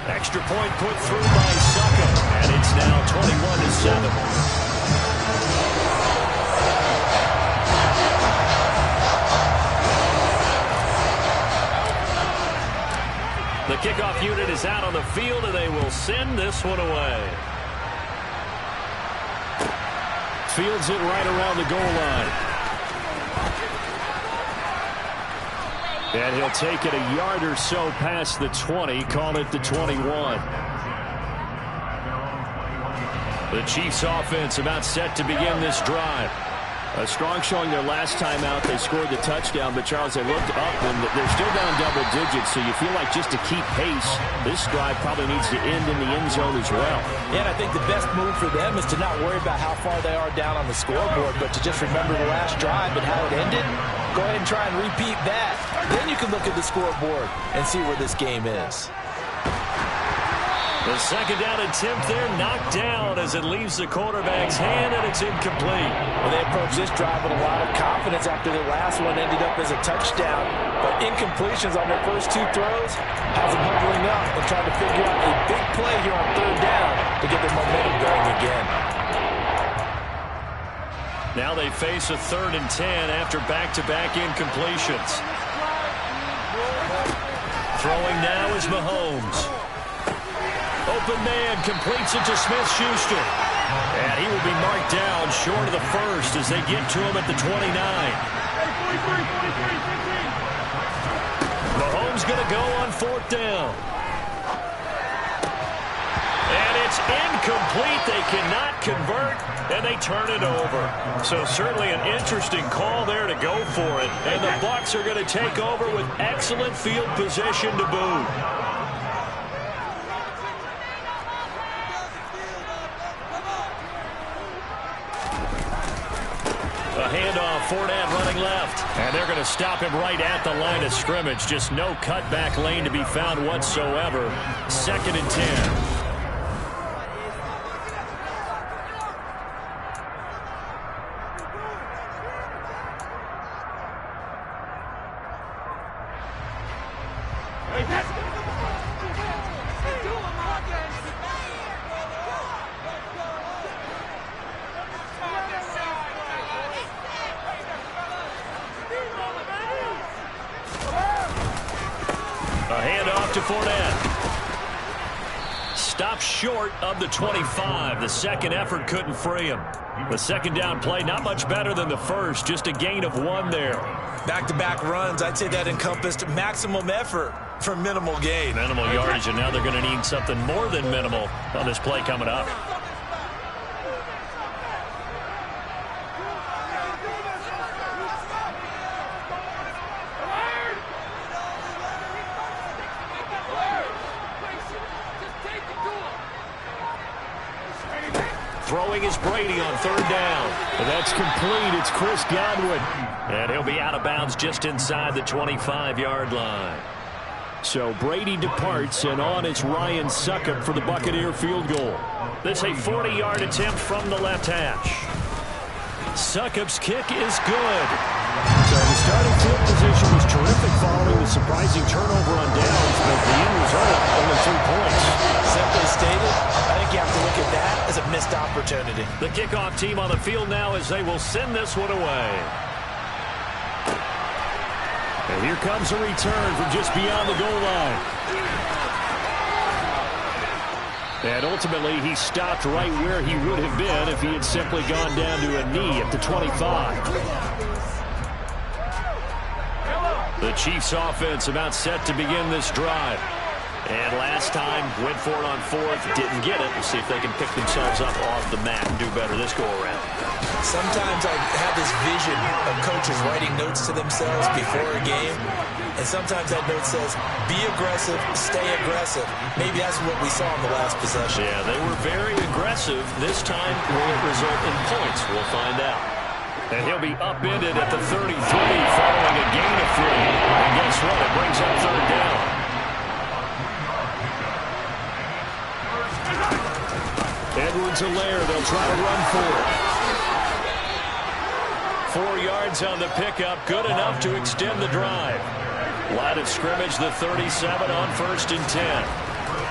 Extra point put through by Succop. And it's now 21-7. is out on the field, and they will send this one away. Fields it right around the goal line. And he'll take it a yard or so past the 20, call it the 21. The Chiefs offense about set to begin this drive. A strong showing their last time out. They scored the touchdown, but Charles, they looked up and they're still down double digits, so you feel like just to keep pace, this drive probably needs to end in the end zone as well. Yeah, and I think the best move for them is to not worry about how far they are down on the scoreboard, but to just remember the last drive and how it ended. Go ahead and try and repeat that. Then you can look at the scoreboard and see where this game is. The second down attempt there knocked down as it leaves the quarterback's hand, and it's incomplete. Well, they approached this drive with a lot of confidence after the last one ended up as a touchdown. But incompletions on their first two throws has them huddling up and trying to figure out a big play here on third down to get their momentum going again. Now they face a 3rd and 10 after back-to-back incompletions. Throwing now is Mahomes. Open man completes it to Smith-Schuster. And he will be marked down short of the first as they get to him at the 29. Mahomes going to go on 4th down. And it's incomplete. They cannot convert, and they turn it over. So certainly an interesting call there to go for it. And the Bucs are going to take over with excellent field position to boot. A handoff, Fournette running left. And they're going to stop him right at the line of scrimmage. Just no cutback lane to be found whatsoever. 2nd and 10. To Fournette. Stopped short of the 25. The second effort couldn't free him. The second down play, not much better than the first. Just a gain of 1 there. Back-to-back runs, I'd say that encompassed maximum effort for minimal gain. Minimal yardage, and now they're going to need something more than minimal on this play coming up. Throwing is Brady on 3rd down. And that's complete. It's Chris Godwin. And he'll be out of bounds just inside the 25-yard line. So Brady departs, and on is Ryan Succop for the Buccaneer field goal. This a 40-yard attempt from the left hash. Succop's kick is good. So the starting field position was terrific following the surprising turnover on downs, but the end result, only 3 points. Simply stated, I think you have to look at that as a missed opportunity. The kickoff team on the field now as they will send this one away. And here comes a return from just beyond the goal line. And ultimately, he stopped right where he would have been if he had simply gone down to a knee at the 25. The Chiefs offense about set to begin this drive. And last time, went for it on 4th, didn't get it. We'll see if they can pick themselves up off the mat and do better this go-around. Sometimes I have this vision of coaches writing notes to themselves before a game, and sometimes that note says, be aggressive, stay aggressive. Maybe that's what we saw in the last possession. Yeah, they were very aggressive. This time, will it result in points? We'll find out. And he'll be upended at the 33 following a gain of 3. And guess what? It brings up 3rd down. Edwards-Helaire, they'll try to run for it. 4 yards on the pickup, good enough to extend the drive. Line of scrimmage, the 37 on 1st and 10.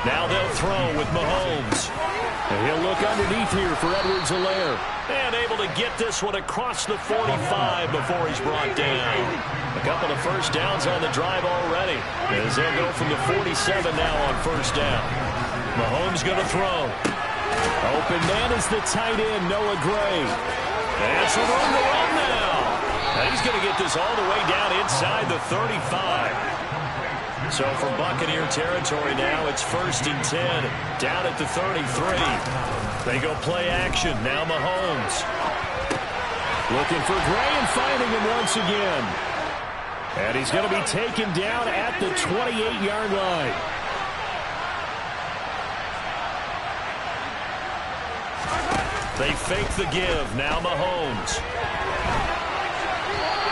Now they'll throw with Mahomes. And he'll look underneath here for Edwards-Helaire. And able to get this one across the 45 before he's brought down. A couple of first downs on the drive already, as they'll go from the 47 now on first down. Mahomes going to throw. Open man is the tight end, Noah Gray. And some room to run now. And he's going to get this all the way down inside the 35. So from Buccaneer territory now, it's 1st and 10, down at the 33. They go play action. Now Mahomes. Looking for Gray and finding him once again. And he's going to be taken down at the 28-yard line. They fake the give. Now Mahomes.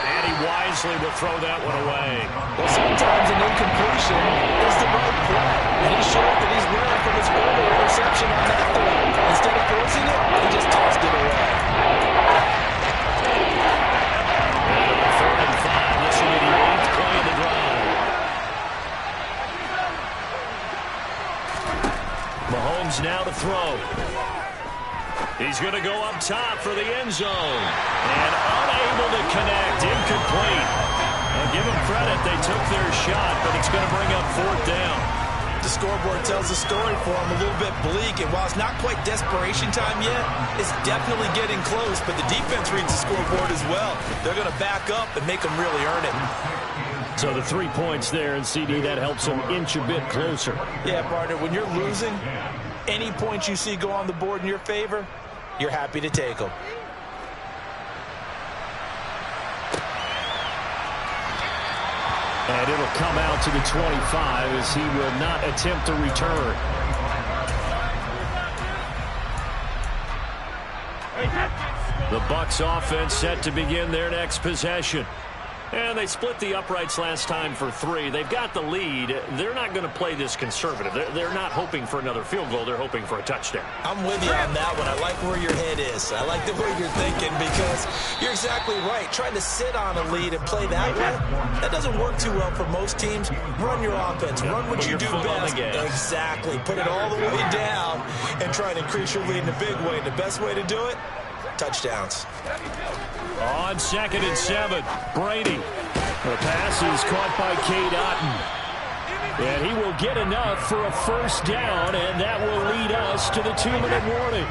And he wisely will throw that one away. Well, sometimes an incompletion is the right play. And he showed that he's learned from his earlier interception on that throw. Instead of forcing it, he just tossed it away. And 3rd and 5. This will be the 8th play of the drive. Mahomes now to throw. He's going to go up top for the end zone. And unable to connect. Incomplete. I'll give them credit. They took their shot, but it's going to bring up 4th down. The scoreboard tells the story for him, a little bit bleak. And while it's not quite desperation time yet, it's definitely getting close. But the defense reads the scoreboard as well. They're going to back up and make them really earn it. So the 3 points there, and CD, that helps them inch a bit closer. Yeah, partner, when you're losing, any points you see go on the board in your favor, you're happy to take them. And it'll come out to the 25 as he will not attempt to return. The Bucs offense set to begin their next possession. And they split the uprights last time for 3. They've got the lead. They're not going to play this conservative. They're not hoping for another field goal. They're hoping for a touchdown. I'm with you on that one. I like where your head is. I like the way you're thinking because you're exactly right. Trying to sit on a lead and play that way, that doesn't work too well for most teams. Run your offense. Run what you do best. Exactly. Put it all the way down and try and increase your lead in a big way. The best way to do it, touchdowns. On 2nd and 7, Brady. The pass is caught by Cade Otton. And he will get enough for a first down, and that will lead us to the 2-minute warning.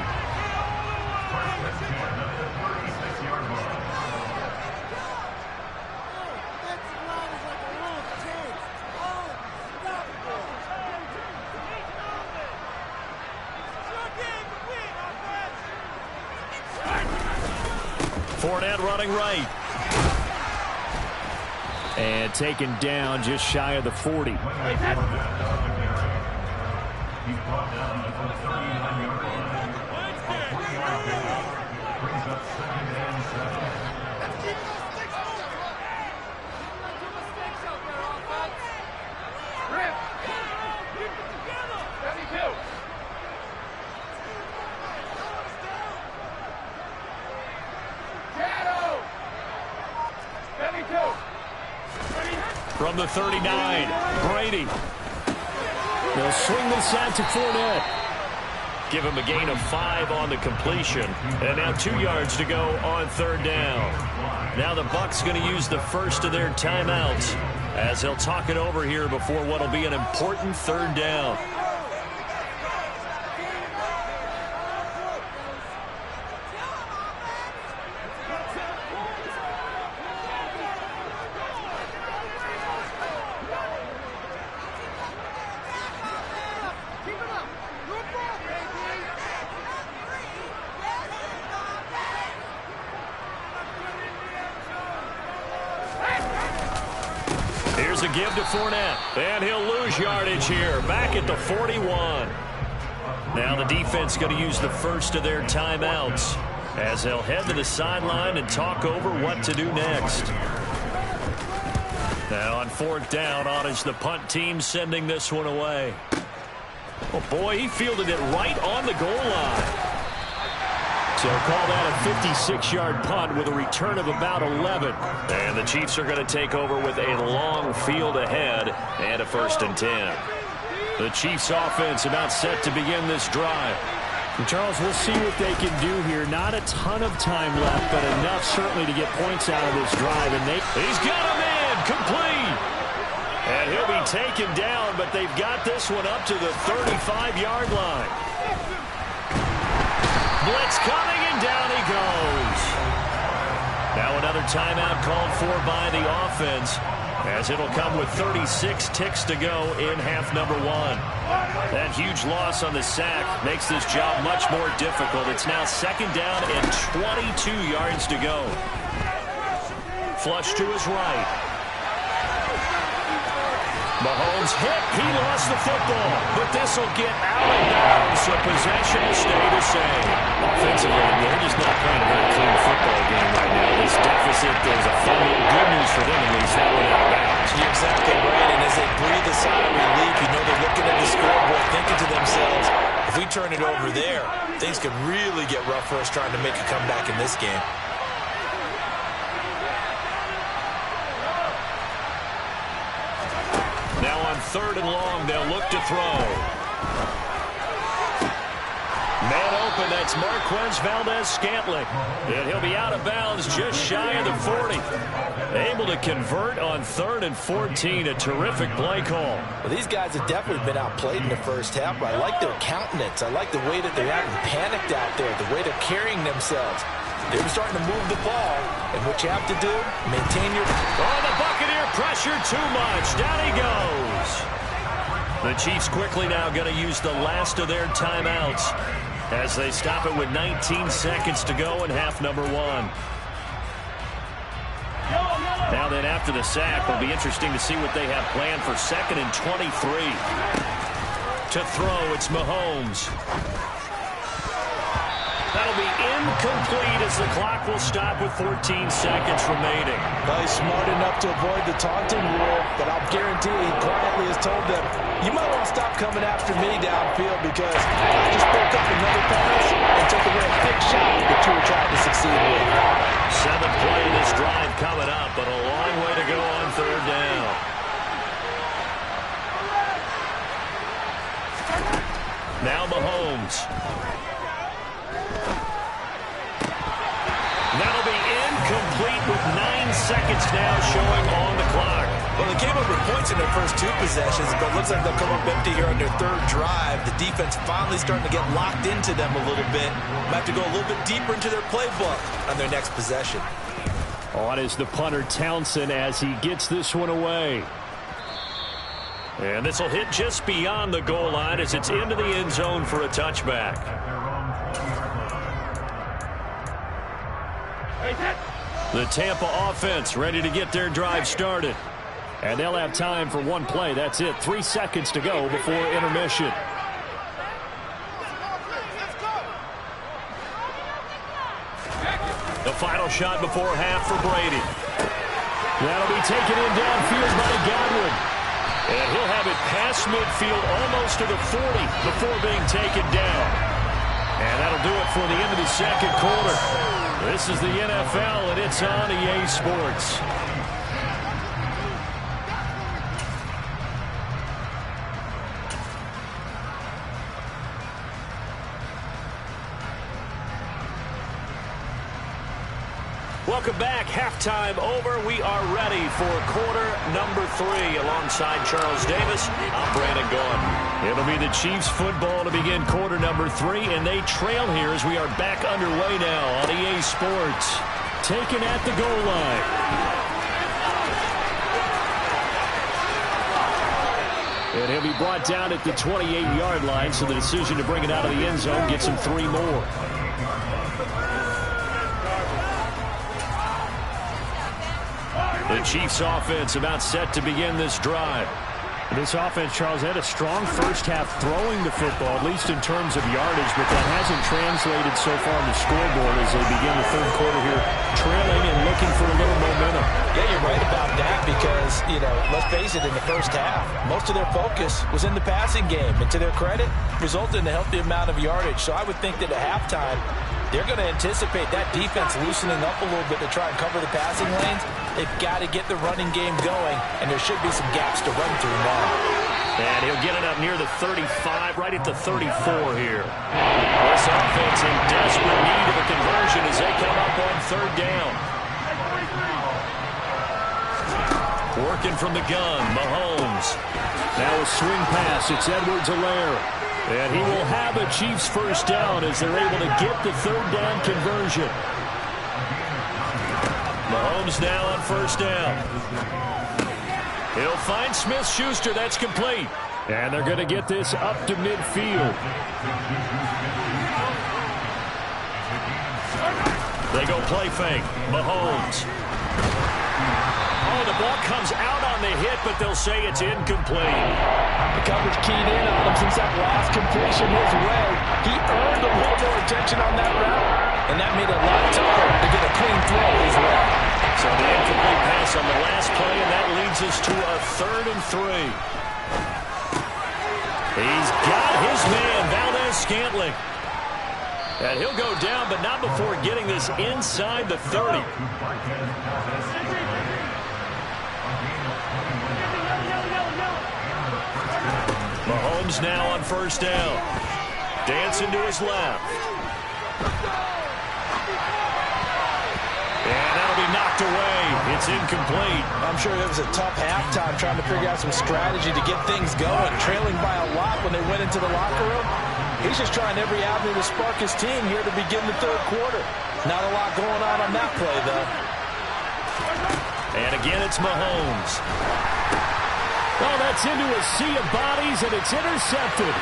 Fournette running right. And taken down just shy of the 40. From the 39, Brady. They'll swing this out to Fournette. Give him a gain of 5 on the completion. And now 2 yards to go on 3rd down. Now the Bucs going to use the first of their timeouts as they'll talk it over here before what will be an important 3rd down. Here's a give to Fournette, and he'll lose yardage here, back at the 41. Now the defense going to use the first of their timeouts as they'll head to the sideline and talk over what to do next. Now on 4th down, is the punt team sending this one away. Oh boy, he fielded it right on the goal line. So call that a 56-yard punt with a return of about 11. And the Chiefs are going to take over with a long field ahead and a 1st and 10. The Chiefs offense about set to begin this drive. Charles, we'll see what they can do here. Not a ton of time left, but enough certainly to get points out of this drive. And he's got him in, complete. And he'll be taken down, but they've got this one up to the 35-yard line. Blitz coming, and down he goes. Now another timeout called for by the offense, as it'll come with 36 ticks to go in half number one. That huge loss on the sack makes this job much more difficult. It's now second down and 22 yards to go. Flush to his right. Mahomes hit. He lost the football, but this will get out of bounds, so possession will stay the same. Offensively, they're just not playing a very clean football game right now. This deficit, there's a fumble. Good news for them, at least. That went out of bounds. You're exactly right, and as they breathe a sigh of relief, you know they're looking at the scoreboard, thinking to themselves, if we turn it over there, things could really get rough for us trying to make a comeback in this game. Now on third and long, they'll look to throw. Man open, that's Marquez Valdez-Scantling. And he'll be out of bounds just shy of the 40. Able to convert on 3rd and 14. A terrific play call. Well, these guys have definitely been outplayed in the first half, but I like their countenance. I like the way that they're having panicked out there, the way they're carrying themselves. They're starting to move the ball, and what you have to do, maintain your... Oh, the Buccaneer pressure too much. Down he goes. The Chiefs quickly now going to use the last of their timeouts as they stop it with 19 seconds to go in half number one. Now then, after the sack, it'll be interesting to see what they have planned for 2nd and 23. To throw, it's Mahomes. That'll be incomplete as the clock will stop with 14 seconds remaining. Well, he's smart enough to avoid the taunting rule, but I'll guarantee he quietly has told them, you might want to stop coming after me downfield because I just broke up another pass and took away a big shot that you were trying to succeed with. 7th play of this drive coming up, but a long way to go on 3rd down. Now Mahomes. That'll be incomplete with 9 seconds now showing on the clock. Well, they came up with points in their first 2 possessions, but it looks like they'll come up empty here on their 3rd drive. The defense finally starting to get locked into them a little bit. Might have to go a little bit deeper into their playbook on their next possession. On is the punter Townsend as he gets this one away. And this will hit just beyond the goal line as it's into the end zone for a touchback. The Tampa offense ready to get their drive started. And they'll have time for one play. That's it. 3 seconds to go before intermission. The final shot before half for Brady. That'll be taken in downfield by Godwin. And he'll have it past midfield almost to the 40 before being taken down. And that'll do it for the end of the 2nd quarter. This is the NFL, and it's on EA Sports. Welcome back. Halftime over. We are ready for quarter number 3. Alongside Charles Davis, I'm Brandon Gaudin. It'll be the Chiefs football to begin quarter number 3, and they trail here as we are back underway now on EA Sports. Taken at the goal line. And he'll be brought down at the 28-yard line, so the decision to bring it out of the end zone gets him 3 more. The Chiefs offense about set to begin this drive. This offense, Charles, had a strong first half throwing the football, at least in terms of yardage, but that hasn't translated so far on the scoreboard as they begin the 3rd quarter here, trailing and looking for a little momentum. Yeah, you're right about that because, let's face it, in the first half, most of their focus was in the passing game. And to their credit, resulted in a healthy amount of yardage. So I would think that at halftime, they're going to anticipate that defense loosening up a little bit to try and cover the passing lanes. They've got to get the running game going, and there should be some gaps to run through now. And he'll get it up near the 35, right at the 34 here. This offense in desperate need of a conversion as they come up on third down. Working from the gun, Mahomes. Now a swing pass. It's Edwards-Helaire. And he will have a Chiefs first down as they're able to get the third down conversion. Mahomes now on first down. He'll find Smith-Schuster. That's complete. And they're going to get this up to midfield. They go play fake. Mahomes. Oh, the ball comes out on the hit, but they'll say it's incomplete. The coverage keyed in on him since that last completion his way. He earned a little more attention on that route, and that made it a lot tougher to get a clean throw his way. So the incomplete pass on the last play, and that leads us to a 3rd and 3. He's got his man, Valdes-Scantling. And he'll go down, but not before getting this inside the 30. Mahomes now on first down. Dancing to his left. And that'll be knocked away. It's incomplete. I'm sure it was a tough halftime trying to figure out some strategy to get things going, trailing by a lot when they went into the locker room. He's just trying every avenue to spark his team here to begin the third quarter. Not a lot going on that play, though. And again, it's Mahomes. Oh, that's into a sea of bodies, and it's intercepted.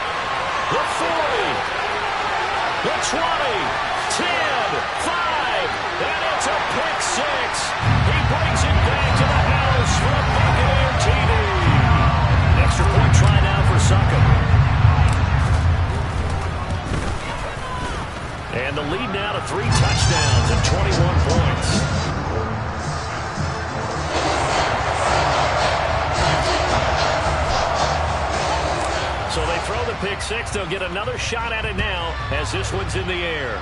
The 40, the 20, 10, 5, and it's a pick six. He brings it back to the house for a Buccaneer TD. Extra point try now for Succop. And the lead now to 3 touchdowns and 21 points. So they throw the pick six. They'll get another shot at it now as this one's in the air.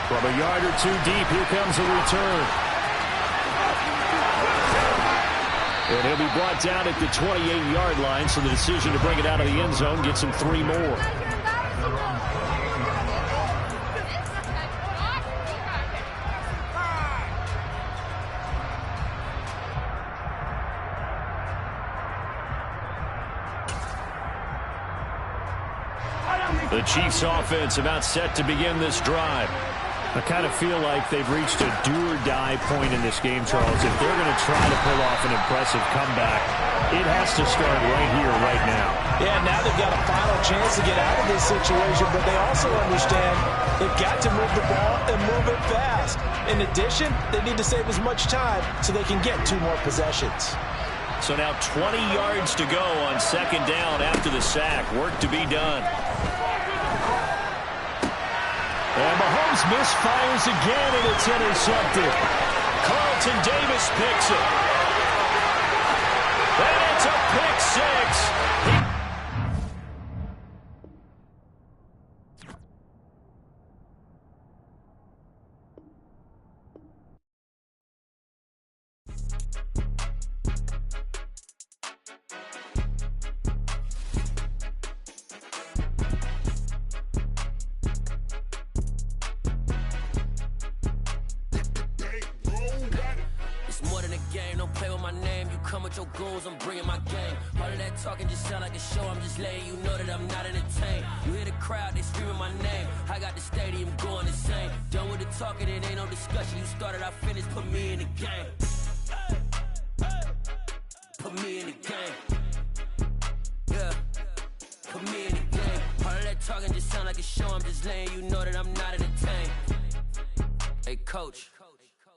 From a yard or two deep, here comes a return. And he'll be brought down at the 28-yard line, so the decision to bring it out of the end zone gets him 3 more. The Chiefs offense about set to begin this drive. I kind of feel like they've reached a do-or-die point in this game, Charles. If they're going to try to pull off an impressive comeback, it has to start right here, right now. Yeah, now they've got a final chance to get out of this situation, but they also understand they've got to move the ball and move it fast. In addition, they need to save as much time so they can get 2 more possessions. So now 20 yards to go on second down after the sack. Work to be done. And Mahomes misfires again, and it's intercepted. Carlton Davis picks it. And it's a pick six. Your goals, I'm bringing my game. All of that talking just sound like a show. I'm just letting you know that I'm not entertained. You hear the crowd, they screaming my name. I got the stadium going insane. Done with the talking, it ain't no discussion. You started, I finished, put me in the game. Put me in the game. Yeah, put me in the game. All of that talking just sound like a show. I'm just letting you know that I'm not entertained. Hey, coach.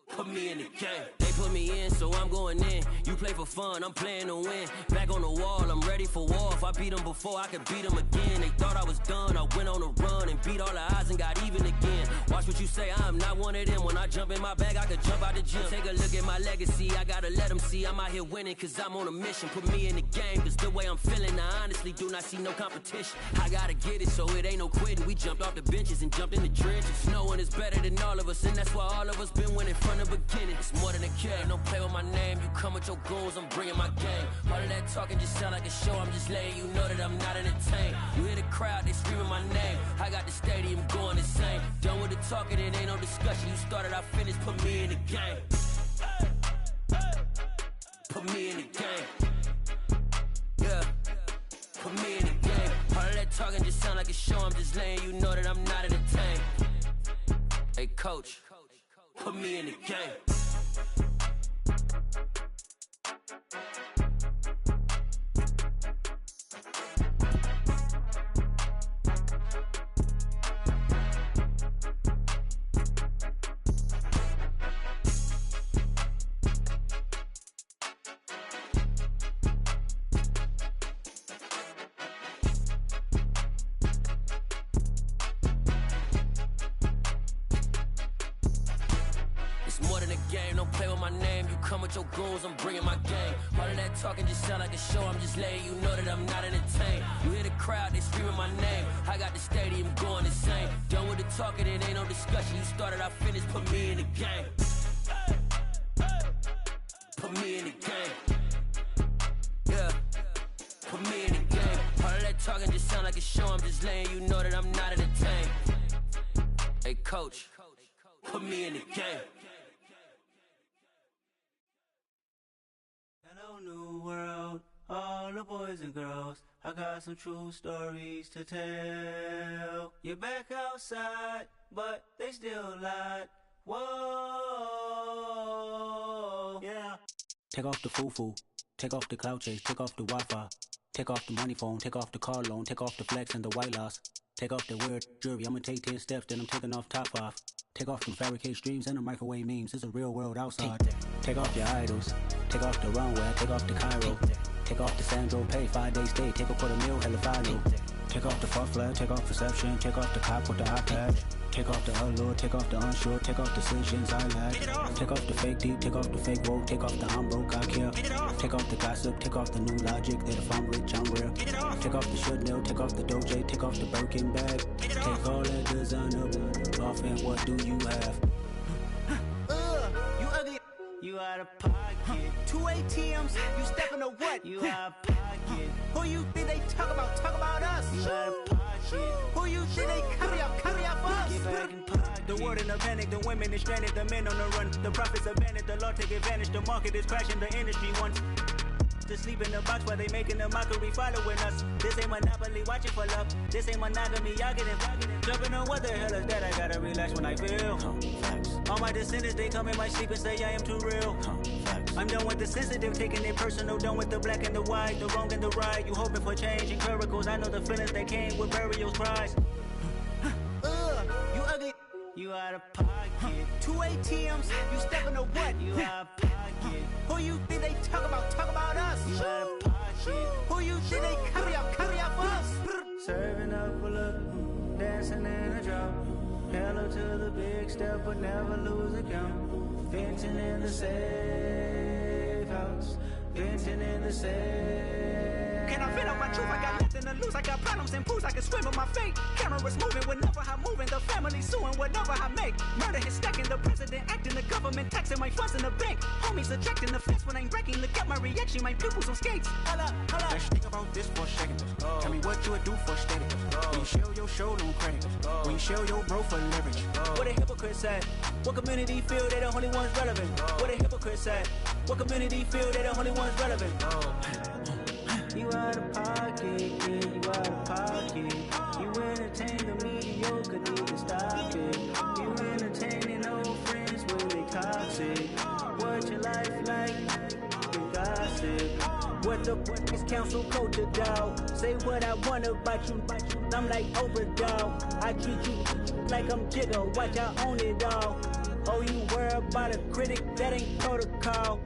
Put me in the game. They put me in, so I'm going in. You play for fun, I'm playing to win. Back on the wall, I'm ready for war. If I beat them before, I could beat them again. They thought I was done, I went on a run and beat all the odds and got even again. Watch what what you say, I'm not one of them. When I jump in my bag, I could jump out the gym. Take a look at my legacy, I gotta let them see I'm out here winning, cause I'm on a mission. Put me in the game, cause the way I'm feeling, I honestly do not see no competition. I gotta get it, so it ain't no quitting. We jumped off the benches and jumped in the trenches. No one is better than all of us, and that's why all of us been winning from the beginning. It's more than a care, don't play with my name. You come with your goons, I'm bringing my game. All of that talking just sound like a show, I'm just letting you know that I'm not entertained. You hear the crowd, they screaming my name. I got the stadium going insane. Done with the talking, it ain't no discussion. You started, I finished, put me in the game. Put me in the game. Yeah, put me in the game. All of that talking just sound like a show, I'm just letting you know that I'm not entertained. Hey coach, put me in the game. Your goons, I'm bringing my game. All of that talking just sound like a show, I'm just letting you know that I'm not entertained. You hear the crowd, they screaming my name. I got the stadium going insane. Done with the talking, it ain't no discussion. You started, I finished, put me in the game. Put me in the game. Yeah, put me in the game. All of that talking just sound like a show, I'm just letting you know that I'm not entertained. Hey coach, put me in the game. Hello, new world, all the boys and girls. I got some true stories to tell. You're back outside, but they still lied. Whoa, yeah. Take off the foo-foo, take off the cloud chase, take off the Wi-Fi, take off the money phone, take off the car loan, take off the flex and the white loss. Take off the weird jewelry, I'ma take 10 steps, then I'm taking off top 5. Take off them fabricated streams and the microwave memes, it's a real world outside. Take off your idols, take off the runway, take off the Cairo. Take off the Sandro Pay, 5-day stay, take a $250,000, hella follow. Take off the far flag, take off perception, take off the cop with the iPad. Take off the allure, take off the unsure, take off decisions I lack. Take off the fake deep, take off the fake woke, take off the I'm broke, I care. Take off the gossip, take off the new logic that if I'm rich, I'm real. Take off the Chanel, take off the Doja, take off the Birkin bag. Take all that designer off and what do you have? You ugly. You out of pocket. 2 ATMs, you stepping to what? You out of pocket. Who you think they talk about? Talk about us. You out of pocket. Who you think they carry up for us? Get back in pocket. The world in a panic, the women is stranded, the men on the run. The profits abandoned, the law take advantage. The market is crashing, the industry wants to sleep in the box while they making a mockery following us. This ain't Monopoly, watching for love. This ain't monogamy, y'all getting jumping on what the hell is that? I gotta relax when I feel. All my descendants, they come in my sleep and say I am too real. I'm done with the sensitive, taking it personal. Done with the black and the white, the wrong and the right. You hoping for change and miracles. I know the feelings that came with burial cries. You ugly. You out of pocket. 2 ATMs, you stepping to what? You out of pocket. Who you think they talk about? Talk about us. You out of pocket. Who you think they carry up for us? Serving up a look, dancing in a drop. Hello to the big step, but never lose a count. Venting in the safe house. Venting in the safe. Can I fit up my truth? I got nothing to lose. I got problems and pools. I can swim with my fate. Cameras moving whenever I'm moving. The family suing whatever I make. Murder is stacking. The president acting. The government taxing my funds in the bank. Homies ejecting the fence when I'm wrecking. Look at my reaction. My pupils on skates. Holla, holla. Let's think about this for a second. Tell me what you would do for status. When you show your show no credit. When you show your bro for leverage. What a hypocrite said. What community feel they the only ones relevant? What a hypocrite said. What community feel they the only ones relevant? You out of pocket, yeah, you out of pocket. You entertain the mediocre, need to stop it. You entertaining old friends when they toxic. What your life like? The gossip. What the is council culture, dog? Say what I want about you, I'm like overdog. I treat you like I'm Jigga, watch I own it all. Oh, you worry about a critic, that ain't protocol.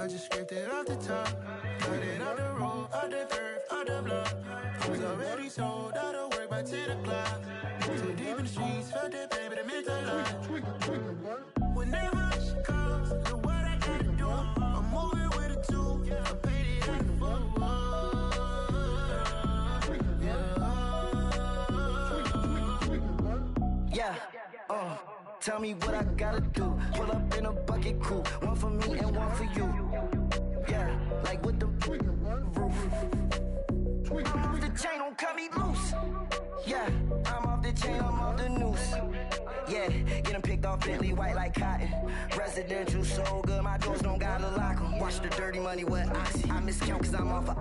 I just scraped it off the top, cut it off the road, off the curve, off the block. I was already sold out of work by 10 o'clock. Too deep in the streets, felt that baby, that meant a lot. Whenever she calls, look what I gotta do. I'm moving with a two, I paid it out the fuck. Yeah, tell me what I gotta do. Pull up in a bucket crew, one for me and one for you. Yeah, like with the roof. I'm off the chain, don't cut me loose. Yeah, I'm off the chain, I'm off the noose. Yeah, get them picked off Bentley, white like cotton. Residential, so good, my doors don't gotta lock them. Watch the dirty money with Oxy. I miscount cause I'm off a...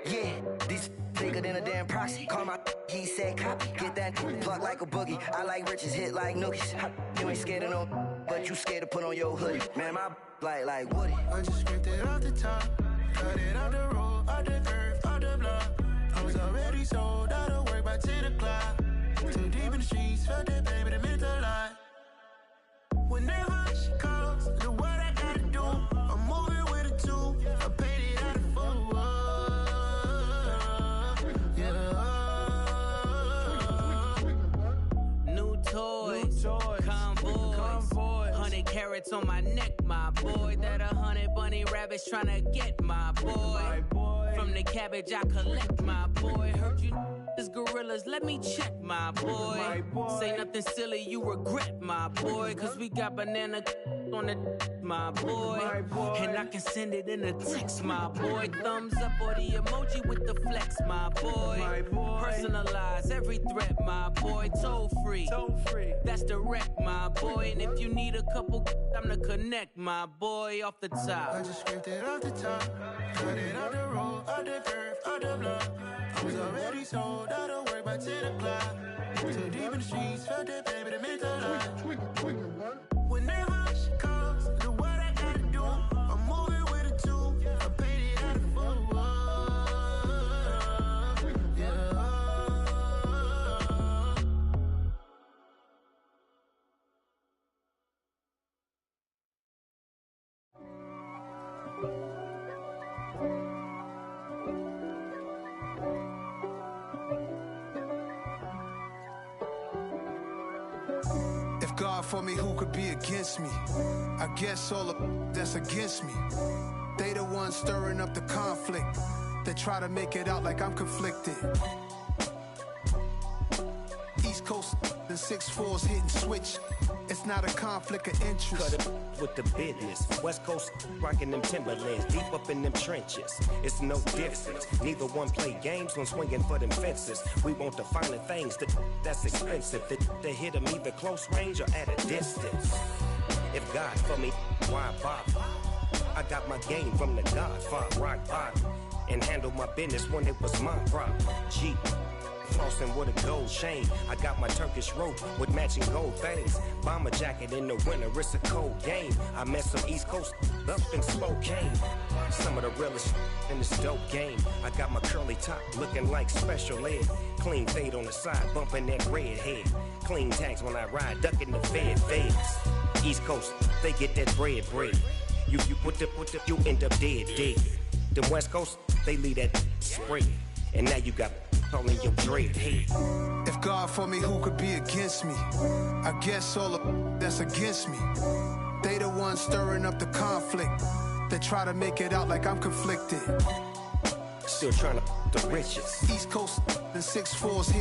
Yeah, these bigger than a damn proxy. Call my he said copy. Get that plug like a boogie. I like riches, hit like nookies. You ain't scared of no, but you scared to put on your hoodie. Man, my like Woody. I just scraped it off the top, cut it off the road, off the curve, off the block. I was already sold out of work by 10 o'clock. Too deep in the streets, felt that baby, that meant a lot. Whenever she calls, look what I gotta do. I'm moving with a two, I paid it out of fuck. Toys, convoys, 100 carats on my neck, my boy. That 100 bunny rabbits tryna get my boy. From the cabbage I collect, my boy. Heard you is gorillas, let me check, my boy. Say nothing silly, you regret, my boy. Cause we got banana on the my boy. And I can send it in a text, my boy. Thumbs up or the emoji with the flex, my boy. Personalize every threat, my boy. Toll free. That's direct, my boy. And if you need a couple, I'm the connect, my boy. Off the top. I just scraped it off the top, cut it off the road, off the curve, off the block. I was already sold out of work by 10 o'clock. Too deep in the streets, felt that baby, that meant a lot. Whenever she calls, look what I gotta do. I'm moving with a two, I paid it out of fuck. If God for me, who could be against me? I guess all of that's against me. They the ones stirring up the conflict. They try to make it out like I'm conflicted. East Coast and 6'4's hitting switch. It's not a conflict of interest. Cut it with the business. West Coast rocking them Timberlands, deep up in them trenches. It's no difference. Neither one play games when swinging for them fences. We want the finer things that's expensive. They hit them either close range or at a distance. If God for me, why bother? I got my game from the Godfather, rock bottom, and handle my business when it was my problem. Jeep. Flossing with a gold chain. I got my Turkish rope with matching gold things. Bomber jacket in the winter, it's a cold game. I met some East Coast up in Spokane. Some of the realest in this dope game. I got my curly top looking like special ed. Clean fade on the side, bumping that red head. Clean tags when I ride, ducking the feds. East Coast, they get that bread. You put the, you end up dead. Them West Coast, they leave that spray. And now you got calling your dread head. If God for me, who could be against me? I guess all of that's against me. They the ones stirring up the conflict. They try to make it out like I'm conflicted. Still trying to the riches. East Coast and 6'4's hitting